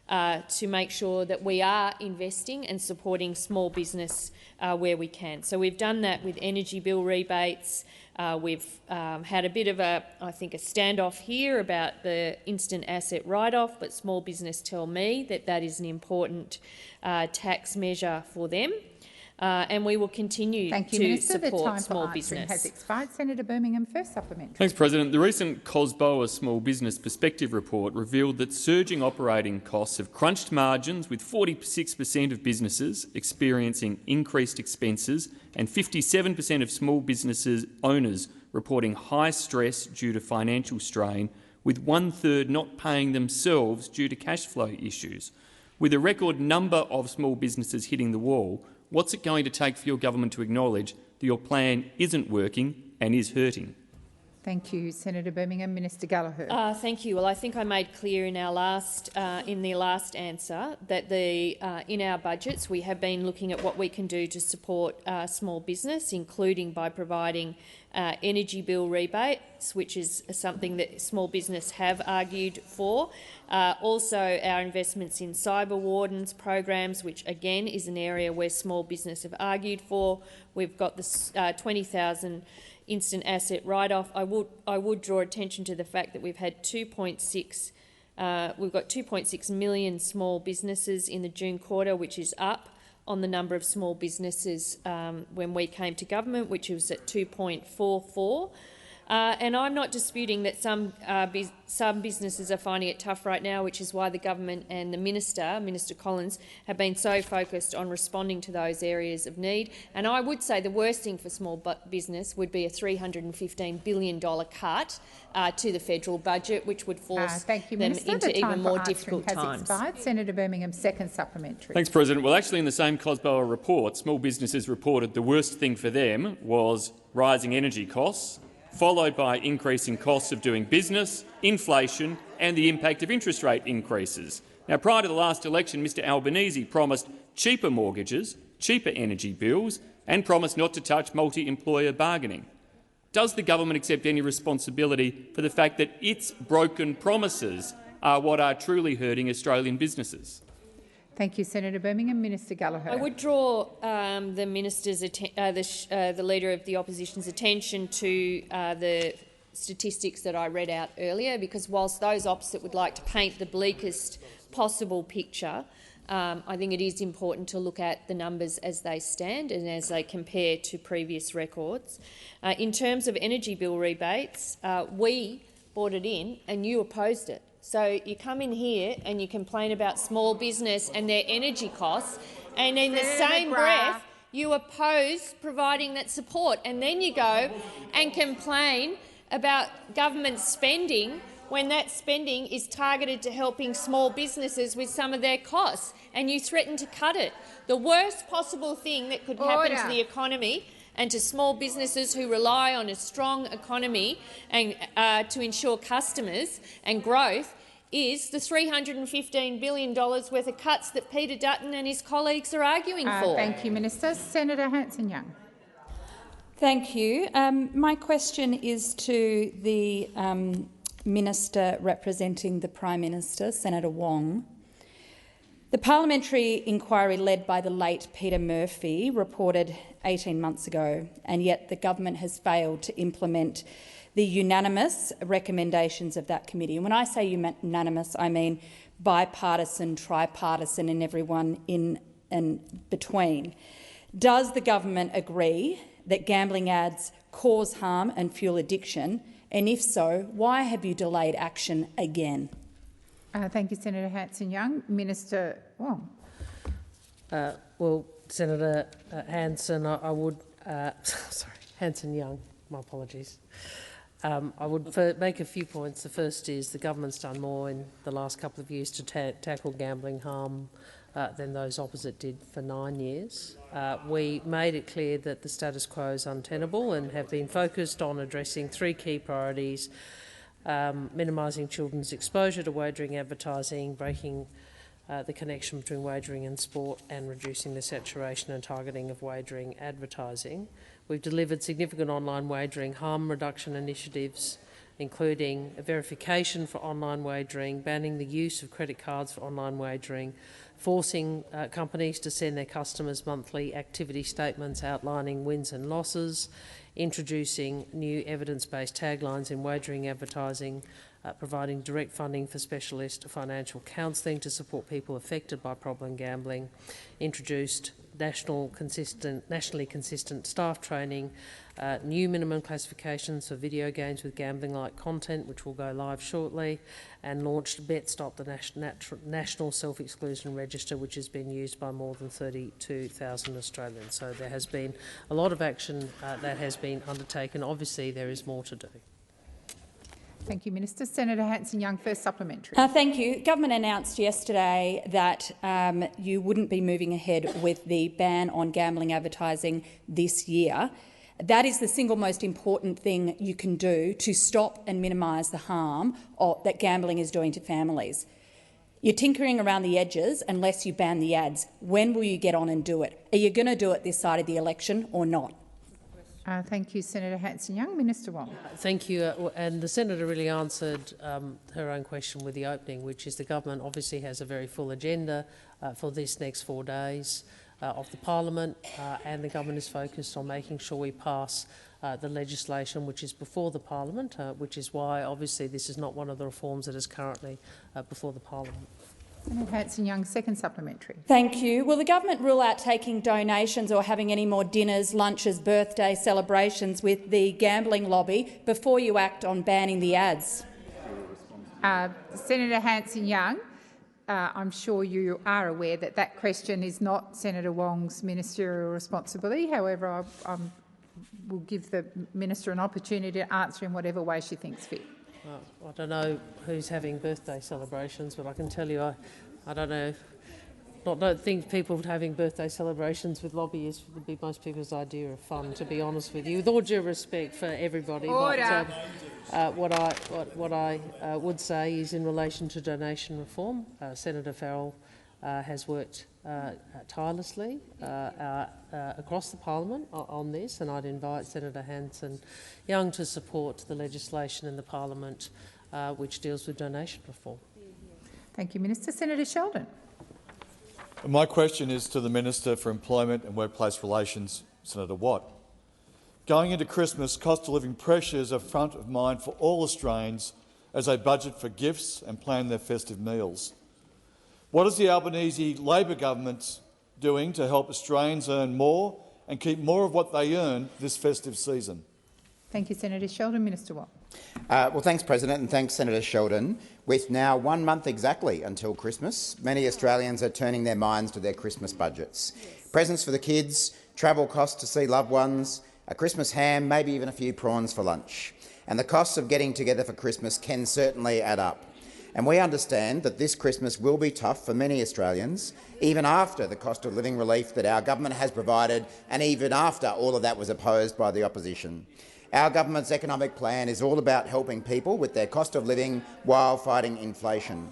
to make sure that we are investing and supporting small business where we can. So we've done that with energy bill rebates. We've had a bit of a standoff here about the instant asset write-off, but small business tell me that that is an important tax measure for them. And we will continue to support small business. Has expired. Senator Birmingham, first supplementary. Thanks, President. The recent COSBOA Small Business Perspective report revealed that surging operating costs have crunched margins, with 46% of businesses experiencing increased expenses and 57% of small businesses owners reporting high stress due to financial strain, with 1/3 not paying themselves due to cash flow issues. With a record number of small businesses hitting the wall, what's it going to take for your government to acknowledge that your plan isn't working and is hurting? Thank you, Senator Birmingham. Minister Gallagher. Thank you. Well, I think I made clear in the last answer that in our budgets we have been looking at what we can do to support small business, including by providing energy bill rebates, which is something that small business have argued for. Also, our investments in cyber wardens programs, which again is an area where small business have argued for. We've got the 20,000 instant asset write-off. I would draw attention to the fact that we've had 2.6 million small businesses in the June quarter, which is up on the number of small businesses when we came to government, which was at 2.44. And I'm not disputing that some businesses are finding it tough right now, which is why the government and the Minister Collins, have been so focused on responding to those areas of need. And I would say the worst thing for small business would be a $315 billion cut to the federal budget, which would force them into even more difficult times. Senator Birmingham, second supplementary. Thanks, President. Well, actually, in the same COSBOA report, small businesses reported the worst thing for them was rising energy costs, followed by increasing costs of doing business, inflation and the impact of interest rate increases. Now, prior to the last election, Mr Albanese promised cheaper mortgages, cheaper energy bills and promised not to touch multi-employer bargaining. Does the government accept any responsibility for the fact that its broken promises are what are truly hurting Australian businesses? Thank you, Senator Birmingham. Minister Gallagher. I would draw the minister's the Leader of the Opposition's attention to the statistics that I read out earlier, because whilst those opposite would like to paint the bleakest possible picture, I think it is important to look at the numbers as they stand and as they compare to previous records. In terms of energy bill rebates, we brought it in and you opposed it. So you come in here and you complain about small business and their energy costs, and in the same breath you oppose providing that support, and then you go and complain about government spending when that spending is targeted to helping small businesses with some of their costs, and you threaten to cut it. The worst possible thing that could happen to the economy and to small businesses who rely on a strong economy and to ensure customers and growth is the $315 billion worth of cuts that Peter Dutton and his colleagues are arguing for. Thank you, Minister. Senator Hanson-Young. Thank you. My question is to the Minister representing the Prime Minister, Senator Wong. The parliamentary inquiry led by the late Peter Murphy reported 18 months ago, and yet the government has failed to implement the unanimous recommendations of that committee. And when I say unanimous, I mean bipartisan, tripartisan and everyone in and between. Does the government agree that gambling ads cause harm and fuel addiction? And if so, why have you delayed action again? Thank you, Senator Hanson-Young. Minister Wong. Well, Senator Hanson, I would sorry, Hanson-Young. My apologies. I would make a few points. The first is the government's done more in the last couple of years to tackle gambling harm than those opposite did for 9 years. We made it clear that the status quo is untenable and have been focused on addressing three key priorities: minimising children's exposure to wagering advertising, breaking the connection between wagering and sport, and reducing the saturation and targeting of wagering advertising. We've delivered significant online wagering harm reduction initiatives, including a verification for online wagering, banning the use of credit cards for online wagering, forcing companies to send their customers monthly activity statements outlining wins and losses, introducing new evidence-based taglines in wagering advertising, providing direct funding for specialist financial counselling to support people affected by problem gambling, introduced nationally consistent staff training, new minimum classifications for video games with gambling-like content, which will go live shortly, and launched BetStop, the National Self-Exclusion Register, which has been used by more than 32,000 Australians. So there has been a lot of action that has been undertaken. Obviously, there is more to do. Thank you, Minister. Senator Hanson-Young, first supplementary. Thank you. Government announced yesterday that you wouldn't be moving ahead with the ban on gambling advertising this year. That is the single most important thing you can do to stop and minimise the harm that gambling is doing to families. You're tinkering around the edges unless you ban the ads. When will you get on and do it? Are you going to do it this side of the election or not? Thank you, Senator Hanson-Young. Minister Wong. Thank you. And the Senator really answered her own question with the opening, which is the government obviously has a very full agenda for this next 4 days of the parliament, and the government is focused on making sure we pass the legislation which is before the parliament, which is why obviously this is not one of the reforms that is currently before the parliament. Senator Hanson-Young, second supplementary. Thank you. Will the government rule out taking donations or having any more dinners, lunches, birthday celebrations with the gambling lobby before you act on banning the ads? Senator Hanson-Young, I'm sure you are aware that that question is not Senator Wong's ministerial responsibility. However, I will give the minister an opportunity to answer in whatever way she thinks fit. I don't know who's having birthday celebrations, but I can tell you I don't think people having birthday celebrations with lobbyists would be most people's idea of fun, to be honest with you. With all due respect for everybody, Order. But what I would say is in relation to donation reform, Senator Farrell has worked tirelessly across the parliament on this, and I'd invite Senator Hanson-Young to support the legislation in the parliament which deals with donation reform. Thank you, Minister. Senator Sheldon. My question is to the Minister for Employment and Workplace Relations, Senator Watt. Going into Christmas, cost of living pressures are front of mind for all Australians as they budget for gifts and plan their festive meals. What is the Albanese Labor government doing to help Australians earn more and keep more of what they earn this festive season? Thank you, Senator Sheldon. Minister Watt. Well, thanks, President, and thanks, Senator Sheldon. With now 1 month exactly until Christmas, many Australians are turning their minds to their Christmas budgets. Presents for the kids, travel costs to see loved ones, a Christmas ham, maybe even a few prawns for lunch. And the costs of getting together for Christmas can certainly add up. And we understand that this Christmas will be tough for many Australians, even after the cost of living relief that our government has provided and even after all of that was opposed by the opposition. Our government's economic plan is all about helping people with their cost of living while fighting inflation.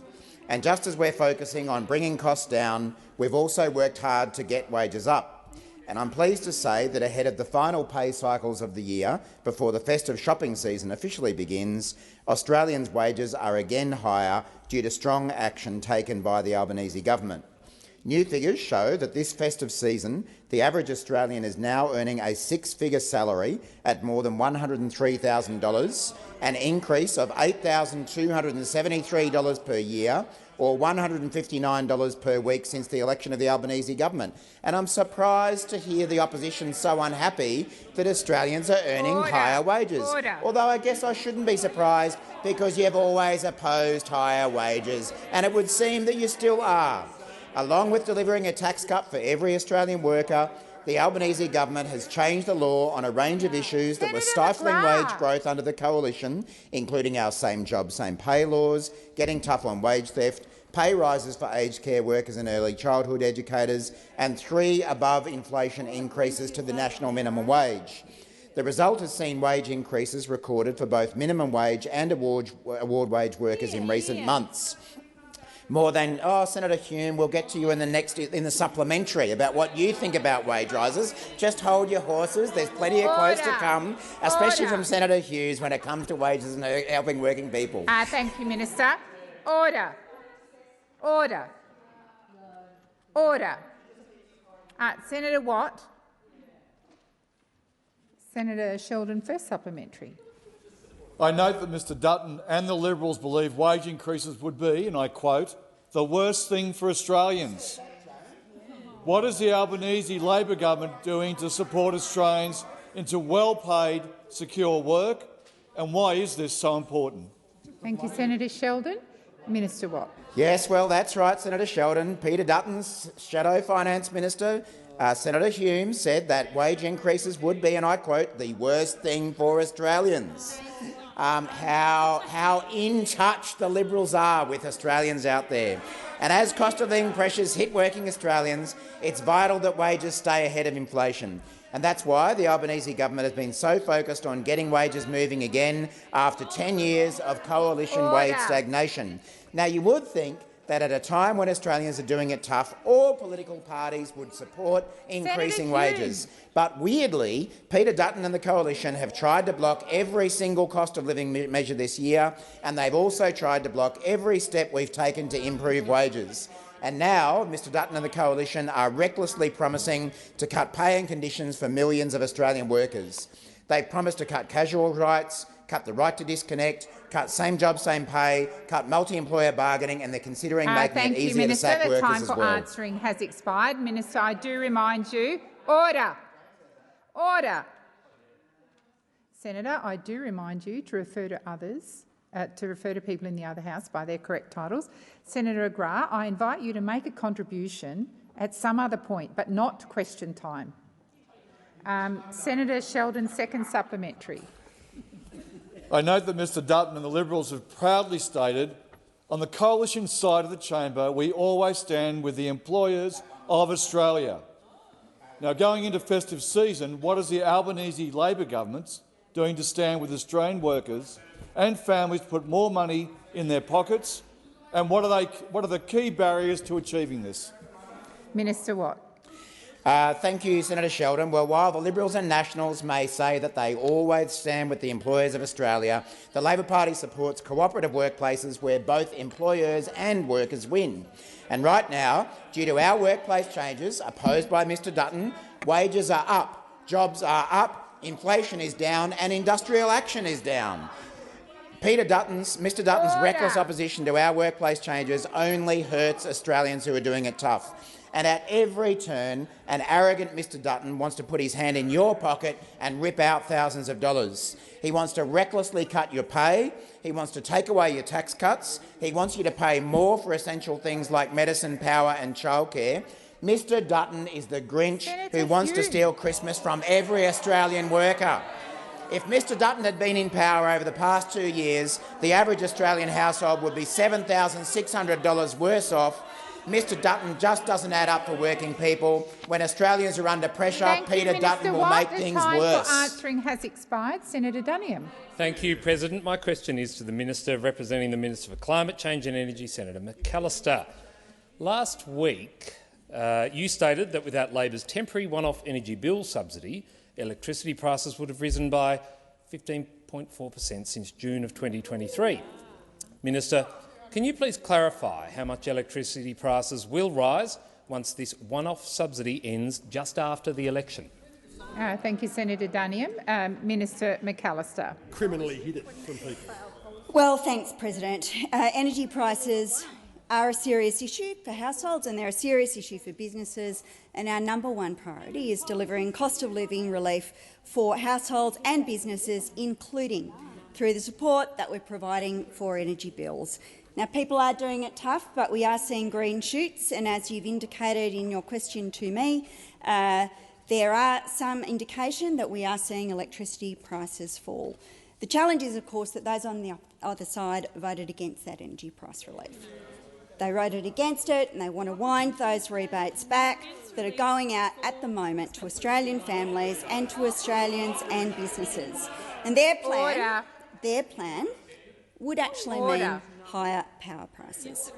And just as we're focusing on bringing costs down, we've also worked hard to get wages up. And I'm pleased to say that ahead of the final pay cycles of the year, before the festive shopping season officially begins, Australians' wages are again higher due to strong action taken by the Albanese government. New figures show that this festive season, the average Australian is now earning a six-figure salary at more than $103,000, an increase of $8,273 per year, or $159 per week since the election of the Albanese government. And I'm surprised to hear the opposition so unhappy that Australians are earning higher wages. Although I guess I shouldn't be surprised, because you've always opposed higher wages, and it would seem that you still are. Along with delivering a tax cut for every Australian worker, the Albanese government has changed the law on a range of issues that were stifling wage growth under the coalition, including our same job, same pay laws, getting tough on wage theft, pay rises for aged care workers and early childhood educators, and 3 above-inflation increases to the national minimum wage. The result has seen wage increases recorded for both minimum wage and award wage workers in recent months. More than, Senator Hume, we'll get to you in the supplementary about what you think about wage rises. Just hold your horses. There's plenty of quotes to come, especially from Senator Hughes when it comes to wages and helping working people. Thank you, Minister. Order. Order. Order. Senator Watt. Senator Sheldon, first supplementary. I note that Mr Dutton and the Liberals believe wage increases would be, and I quote, the worst thing for Australians. What is the Albanese Labor government doing to support Australians into well-paid, secure work, and why is this so important? Thank you, Senator Sheldon. Minister Watt. Yes, well, that's right, Senator Sheldon. Peter Dutton's Shadow Finance Minister, Senator Hume, said that wage increases would be, and I quote, the worst thing for Australians. How in touch the Liberals are with Australians out there. And as cost of living pressures hit working Australians, it's vital that wages stay ahead of inflation. And that's why the Albanese government has been so focused on getting wages moving again after 10 years of coalition wage stagnation. Now, you would think that at a time when Australians are doing it tough, all political parties would support increasing wages. But weirdly, Peter Dutton and the coalition have tried to block every single cost of living measure this year, and they've also tried to block every step we've taken to improve wages. And now Mr Dutton and the coalition are recklessly promising to cut pay and conditions for millions of Australian workers. They've promised to cut casual rights, cut the right to disconnect, cut same job, same pay, cut multi-employer bargaining, and they're considering making it easier to sack workers as well. Thank you, Minister. The time for answering has expired. Minister, I do remind you— Order. Order. Senator, I do remind you to refer to others, to refer to people in the other House by their correct titles. Senator Agra, I invite you to make a contribution at some other point, but not question time. Senator Sheldon, second supplementary. I note that Mr Dutton and the Liberals have proudly stated, on the coalition side of the chamber, we always stand with the employers of Australia. Now, going into festive season, what is the Albanese Labor government doing to stand with Australian workers and families to put more money in their pockets, and what are the key barriers to achieving this? Minister Watt. Thank you, Senator Sheldon. Well, while the Liberals and Nationals may say that they always stand with the employers of Australia, the Labor Party supports cooperative workplaces where both employers and workers win. And right now, due to our workplace changes opposed by Mr Dutton, wages are up, jobs are up, inflation is down and industrial action is down. Mr Dutton's reckless opposition to our workplace changes only hurts Australians who are doing it tough. And at every turn, an arrogant Mr Dutton wants to put his hand in your pocket and rip out thousands of dollars. He wants to recklessly cut your pay. He wants to take away your tax cuts. He wants you to pay more for essential things like medicine, power and childcare. Mr Dutton is the Grinch who wants to steal Christmas from every Australian worker. If Mr Dutton had been in power over the past 2 years, the average Australian household would be $7,600 worse off. Mr Dutton just doesn't add up for working people. When Australians are under pressure, Peter Dutton will make things worse. The time for answering has expired. Senator Duniam. Thank you, President. My question is to the Minister representing the Minister for Climate Change and Energy, Senator McAllister. Last week, you stated that without Labor's temporary one-off energy bill subsidy, electricity prices would have risen by 15.4% since June of 2023. Minister, can you please clarify how much electricity prices will rise once this one-off subsidy ends just after the election? Thank you, Senator Duniam. Minister McAllister. Criminally hid it from people. Well, thanks, President. Energy prices are a serious issue for households and they're a serious issue for businesses, and our number one priority is delivering cost of living relief for households and businesses, including through the support that we're providing for energy bills. Now, people are doing it tough, but we are seeing green shoots, and as you've indicated in your question to me, there are some indication that we are seeing electricity prices fall. The challenge is, of course, that those on the other side voted against that energy price relief. They voted against it and they want to wind those rebates back that are going out at the moment to Australian families and to Australians and businesses. And their plan would actually mean higher power prices.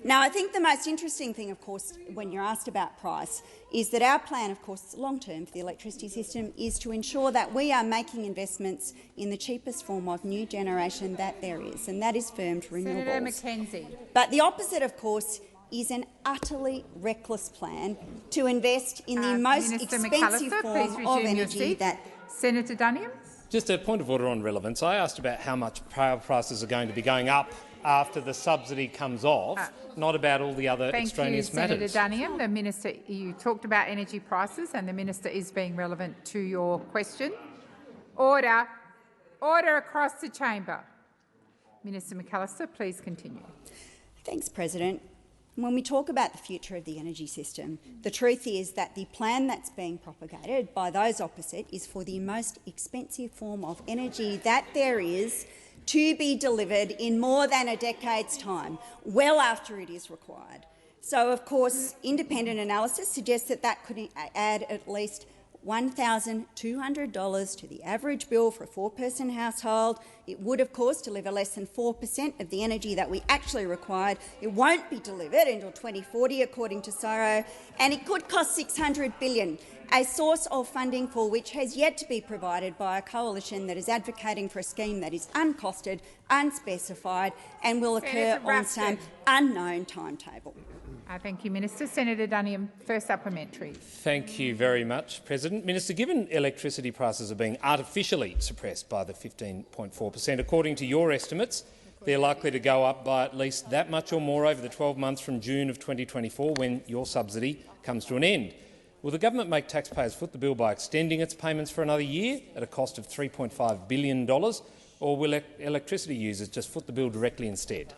Now, I think the most interesting thing, of course, when you're asked about price, is that our plan, of course, long-term for the electricity system is to ensure that we are making investments in the cheapest form of new generation that there is, and that is firmed renewables. Senator McKenzie. But the opposite, of course, is an utterly reckless plan to invest in the most expensive form of energy that— Senator Duniam. Just a point of order on relevance. I asked about how much power prices are going to be going up after the subsidy comes off, not about all the other extraneous matters. Thank you, Senator Duniam. The Minister, you talked about energy prices and the Minister is being relevant to your question. Order. Order across the chamber. Minister McAllister, please continue. Thanks, President. When we talk about the future of the energy system, the truth is that the plan that's being propagated by those opposite is for the most expensive form of energy that there is to be delivered in more than a decade's time, well after it is required. So, of course, independent analysis suggests that that could add at least $1,200 to the average bill for a four-person household. It would, of course, deliver less than 4% of the energy that we actually required. It won't be delivered until 2040, according to CSIRO, and it could cost $600 billion, a source of funding for which has yet to be provided by a coalition that is advocating for a scheme that is uncosted, unspecified and will occur on some unknown timetable. Thank you, Minister. Senator Duniam, first supplementary. Thank you very much, President. Minister, given electricity prices are being artificially suppressed by the 15.4%, according to your estimates, they're likely to go up by at least that much or more over the 12 months from June of 2024 when your subsidy comes to an end. Will the government make taxpayers foot the bill by extending its payments for another year at a cost of $3.5 billion, or will electricity users just foot the bill directly instead?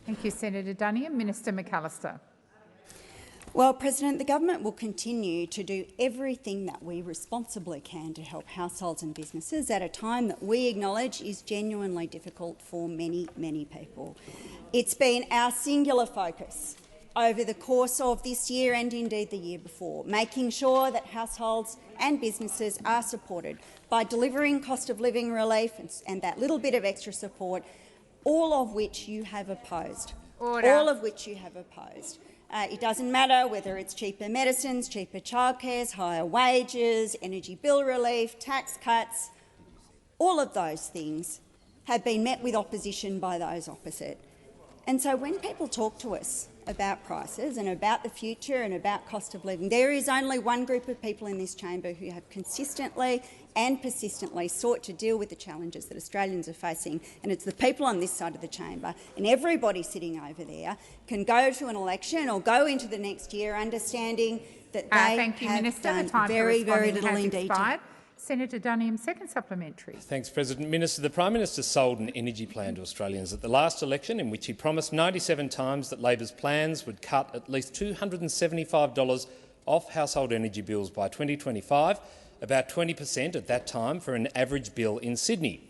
Thank you, Senator Duniam. Minister McAllister. Well, President, the government will continue to do everything that we responsibly can to help households and businesses at a time that we acknowledge is genuinely difficult for many, many people. It's been our singular focus over the course of this year and indeed the year before, making sure that households and businesses are supported by delivering cost of living relief and that little bit of extra support, all of which you have opposed. Order. All of which you have opposed. It doesn't matter whether it's cheaper medicines, cheaper childcare, higher wages, energy bill relief, tax cuts. All of those things have been met with opposition by those opposite. And so when people talk to us about prices and about the future and about cost of living, there is only one group of people in this chamber who have consistently and persistently sought to deal with the challenges that Australians are facing, and it's the people on this side of the chamber. And everybody sitting over there can go to an election or go into the next year understanding that they thank you, have Minister. done The time very, for very responding little has indeed. expired. Senator Duniam, second supplementary. Thanks, President. Minister, the Prime Minister sold an energy plan to Australians at the last election in which he promised 97 times that Labor's plans would cut at least $275 off household energy bills by 2025, about 20% at that time for an average bill in Sydney.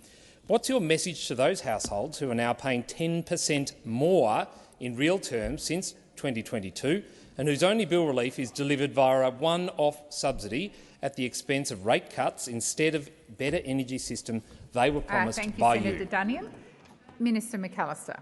What's your message to those households who are now paying 10% more in real terms since 2022 and whose only bill relief is delivered via a one-off subsidy at the expense of rate cuts instead of better energy system they were promised thank you, by Senator you? Duniam. Minister McAllister.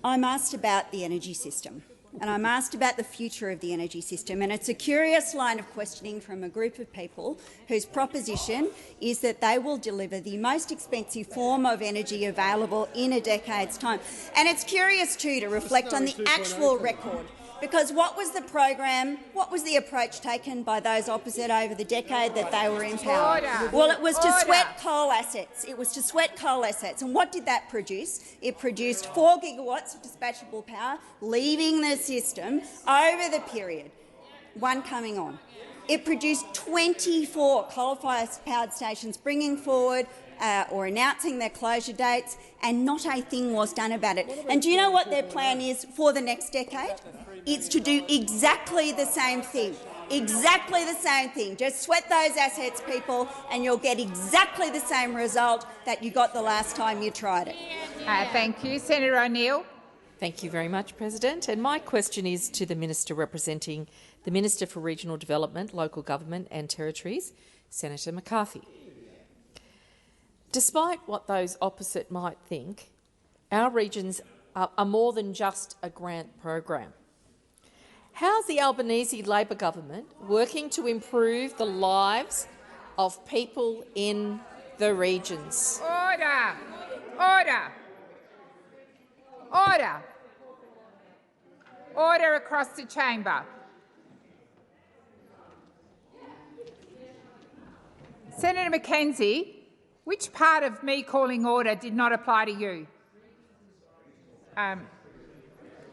I'm asked about the energy system, and I'm asked about the future of the energy system, and it's a curious line of questioning from a group of people whose proposition is that they will deliver the most expensive form of energy available in a decade's time. And it's curious too to reflect on the actual record, because what was the program, what was the approach taken by those opposite over the decade that they were in power? Well, it was to sweat coal assets. It was to sweat coal assets. And what did that produce? It produced 4 gigawatts of dispatchable power leaving the system over the period, one coming on. It produced 24 coal-fired powered stations bringing forward or announcing their closure dates, and not a thing was done about it. And do you know what their plan is for the next decade? It's to do exactly the same thing. Exactly the same thing. Just sweat those assets, people, and you'll get exactly the same result that you got the last time you tried it. Thank you. Senator O'Neill. Thank you very much, President. And my question is to the Minister representing the Minister for Regional Development, Local Government and Territories, Senator McCarthy. Despite what those opposite might think, our regions are more than just a grant program. How's the Albanese Labor government working to improve the lives of people in the regions? Order! Order! Order! Order across the chamber. Senator McKenzie, which part of me calling order did not apply to you?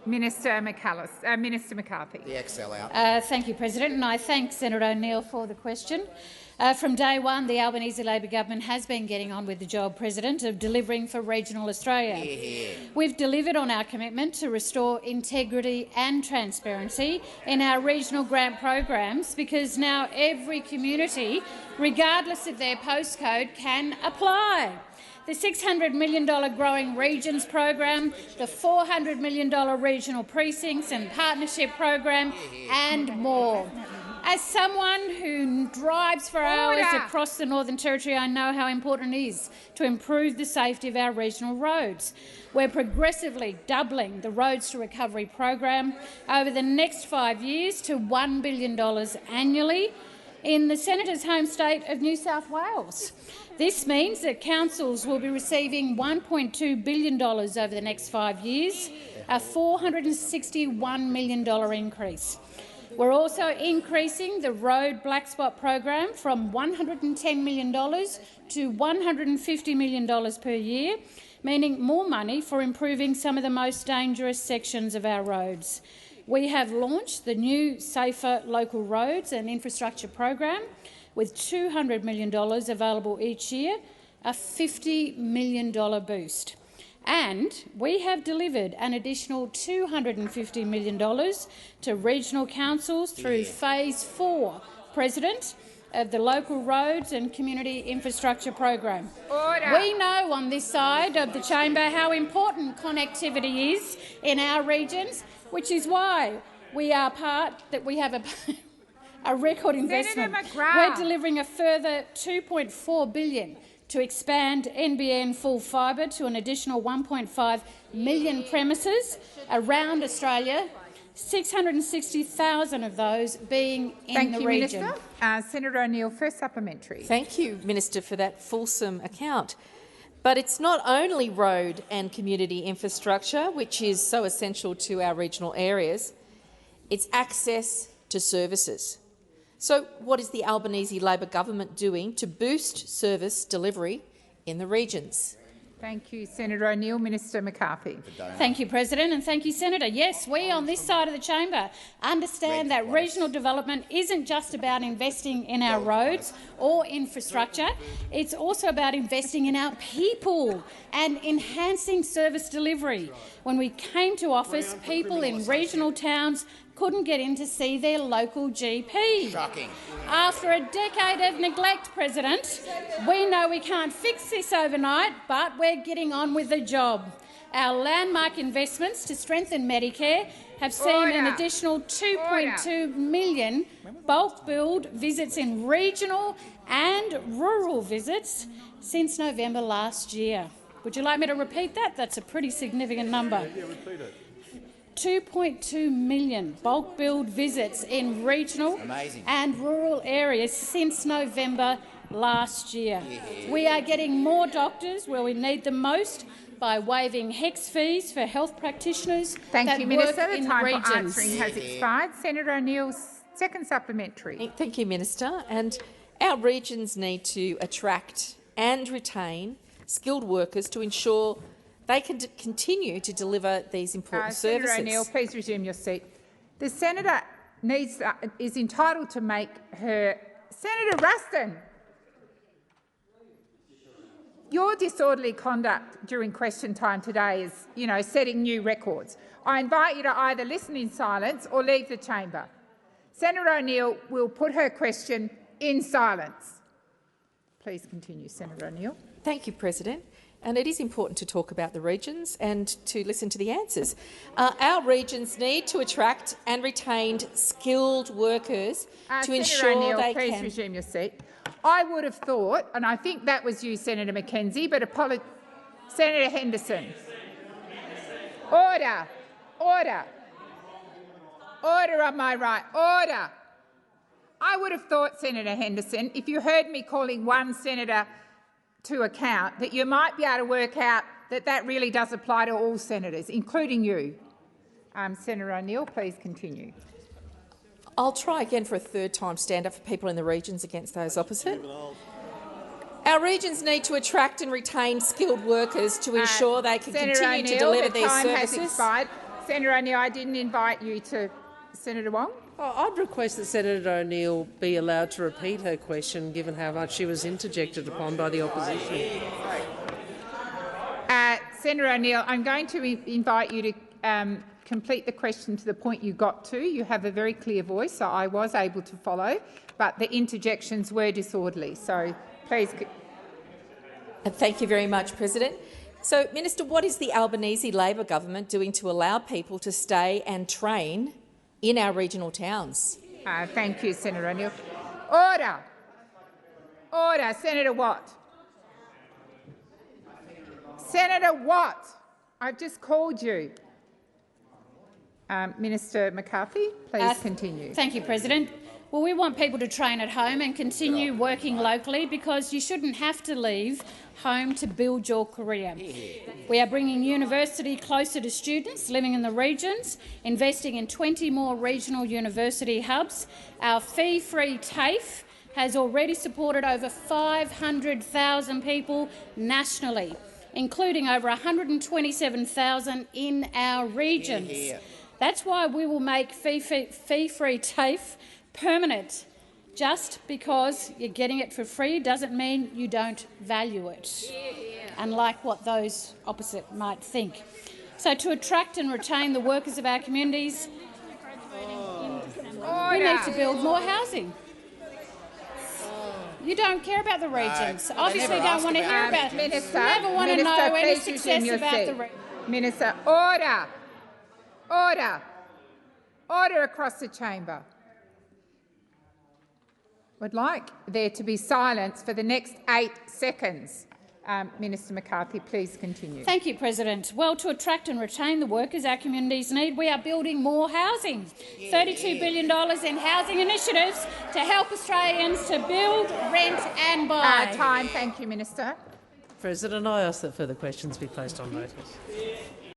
Minister McCarthy. The Excel out. Thank you, President, and I thank Senator O'Neill for the question. From day one, the Albanese Labor government has been getting on with the job, President, of delivering for regional Australia. We've delivered on our commitment to restore integrity and transparency in our regional grant programs, because now every community, regardless of their postcode, can apply. The $600 million Growing Regions program, the $400 million Regional Precincts and Partnership program, and more. As someone who drives for hours across the Northern Territory, I know how important it is to improve the safety of our regional roads. We're progressively doubling the Roads to Recovery program over the next 5 years to $1 billion annually in the Senator's home state of New South Wales. This means that councils will be receiving $1.2 billion over the next 5 years, a $461 million increase. We're also increasing the Road Black Spot program from $110 million to $150 million per year, meaning more money for improving some of the most dangerous sections of our roads. We have launched the new Safer Local Roads and Infrastructure program with $200 million available each year, a $50 million boost. And we have delivered an additional $250 million to regional councils through Phase 4, President, of the Local Roads and Community Infrastructure program. We know on this side of the chamber how important connectivity is in our regions, which is why we have a record investment. We're delivering a further $2.4 billion to expand NBN full fibre to an additional 1.5 million premises around Australia, 660,000 of those being in the region. Thank you, Minister. Senator O'Neill, first supplementary. Thank you, Minister, for that fulsome account. But it's not only road and community infrastructure, which is so essential to our regional areas, it's access to services. So what is the Albanese Labor government doing to boost service delivery in the regions? Thank you, Senator O'Neill. Minister McCarthy. Thank you, President, and thank you, Senator. Yes, we on this side of the chamber understand that regional development isn't just about investing in our roads or infrastructure. It's also about investing in our people and enhancing service delivery. When we came to office, people in regional towns couldn't get in to see their local GP. Shocking. After a decade of neglect, President, we know we can't fix this overnight, but we're getting on with the job. Our landmark investments to strengthen Medicare have seen an additional 2.2 million bulk billed visits in regional and rural visits since November last year. Would you like me to repeat that? That's a pretty significant number. Yeah, repeat it. 2.2 million bulk billed visits in regional and rural areas since November last year. We are getting more doctors where we need them most by waiving HECS fees for health practitioners that you, work Minister. in The time regions. for answering has expired. Senator O'Neill's second supplementary. Thank you, Minister. And our regions need to attract and retain skilled workers to ensure they can continue to deliver these important services. Senator O'Neill, please resume your seat. The senator is entitled to make her... Senator Ruston, your disorderly conduct during question time today is, setting new records. I invite you to either listen in silence or leave the chamber. Senator O'Neill will put her question in silence. Please continue, Senator O'Neill. Thank you, President. And it is important to talk about the regions and to listen to the answers. Our regions need to attract and retain skilled workers to ensure O'Neill, they please can... resume your seat. I would have thought, and I think that was you, Senator McKenzie, but Senator Henderson. Order. Order. Order on my right. Order. I would have thought, Senator Henderson, if you heard me calling one senator to account, that you might be able to work out that that really does apply to all senators, including you. Senator O'Neill, please continue. I'll try again for a third time, stand up for people in the regions against those opposite. Our regions need to attract and retain skilled workers to ensure they can continue to deliver these services. Senator O'Neill, the time has expired. Senator O'Neill, I didn't invite you to... Senator Wong? I'd request that Senator O'Neill be allowed to repeat her question, given how much she was interjected upon by the opposition. Senator O'Neill, I'm going to invite you to complete the question to the point you got to. You have a very clear voice, so I was able to follow, but the interjections were disorderly. So please. Thank you very much, President. So, Minister, what is the Albanese Labor government doing to allow people to stay and train in our regional towns? Thank you, Senator O'Neill. Order. Order. Senator Watt. Senator Watt, I've just called you. Minister McCarthy, please continue. Thank you, President. Well, we want people to train at home and continue working locally because you shouldn't have to leave home to build your career. We are bringing university closer to students living in the regions, investing in 20 more regional university hubs. Our fee-free TAFE has already supported over 500,000 people nationally, including over 127,000 in our regions. That's why we will make fee-free TAFE permanent. Just because you're getting it for free doesn't mean you don't value it, unlike what those opposite might think. So to attract and retain the workers of our communities, we need to build more housing. You don't care about the regions. Obviously don't want to hear about it. Minister, never want to know any success about the regions. Minister, order. Order. Order across the chamber. would like there to be silence for the next 8 seconds. Minister McCarthy, please continue. Thank you, President. Well, to attract and retain the workers our communities need, we are building more housing. $32 billion in housing initiatives to help Australians to build, rent and buy. Time. Thank you, Minister. President, I ask that further questions be placed on notice.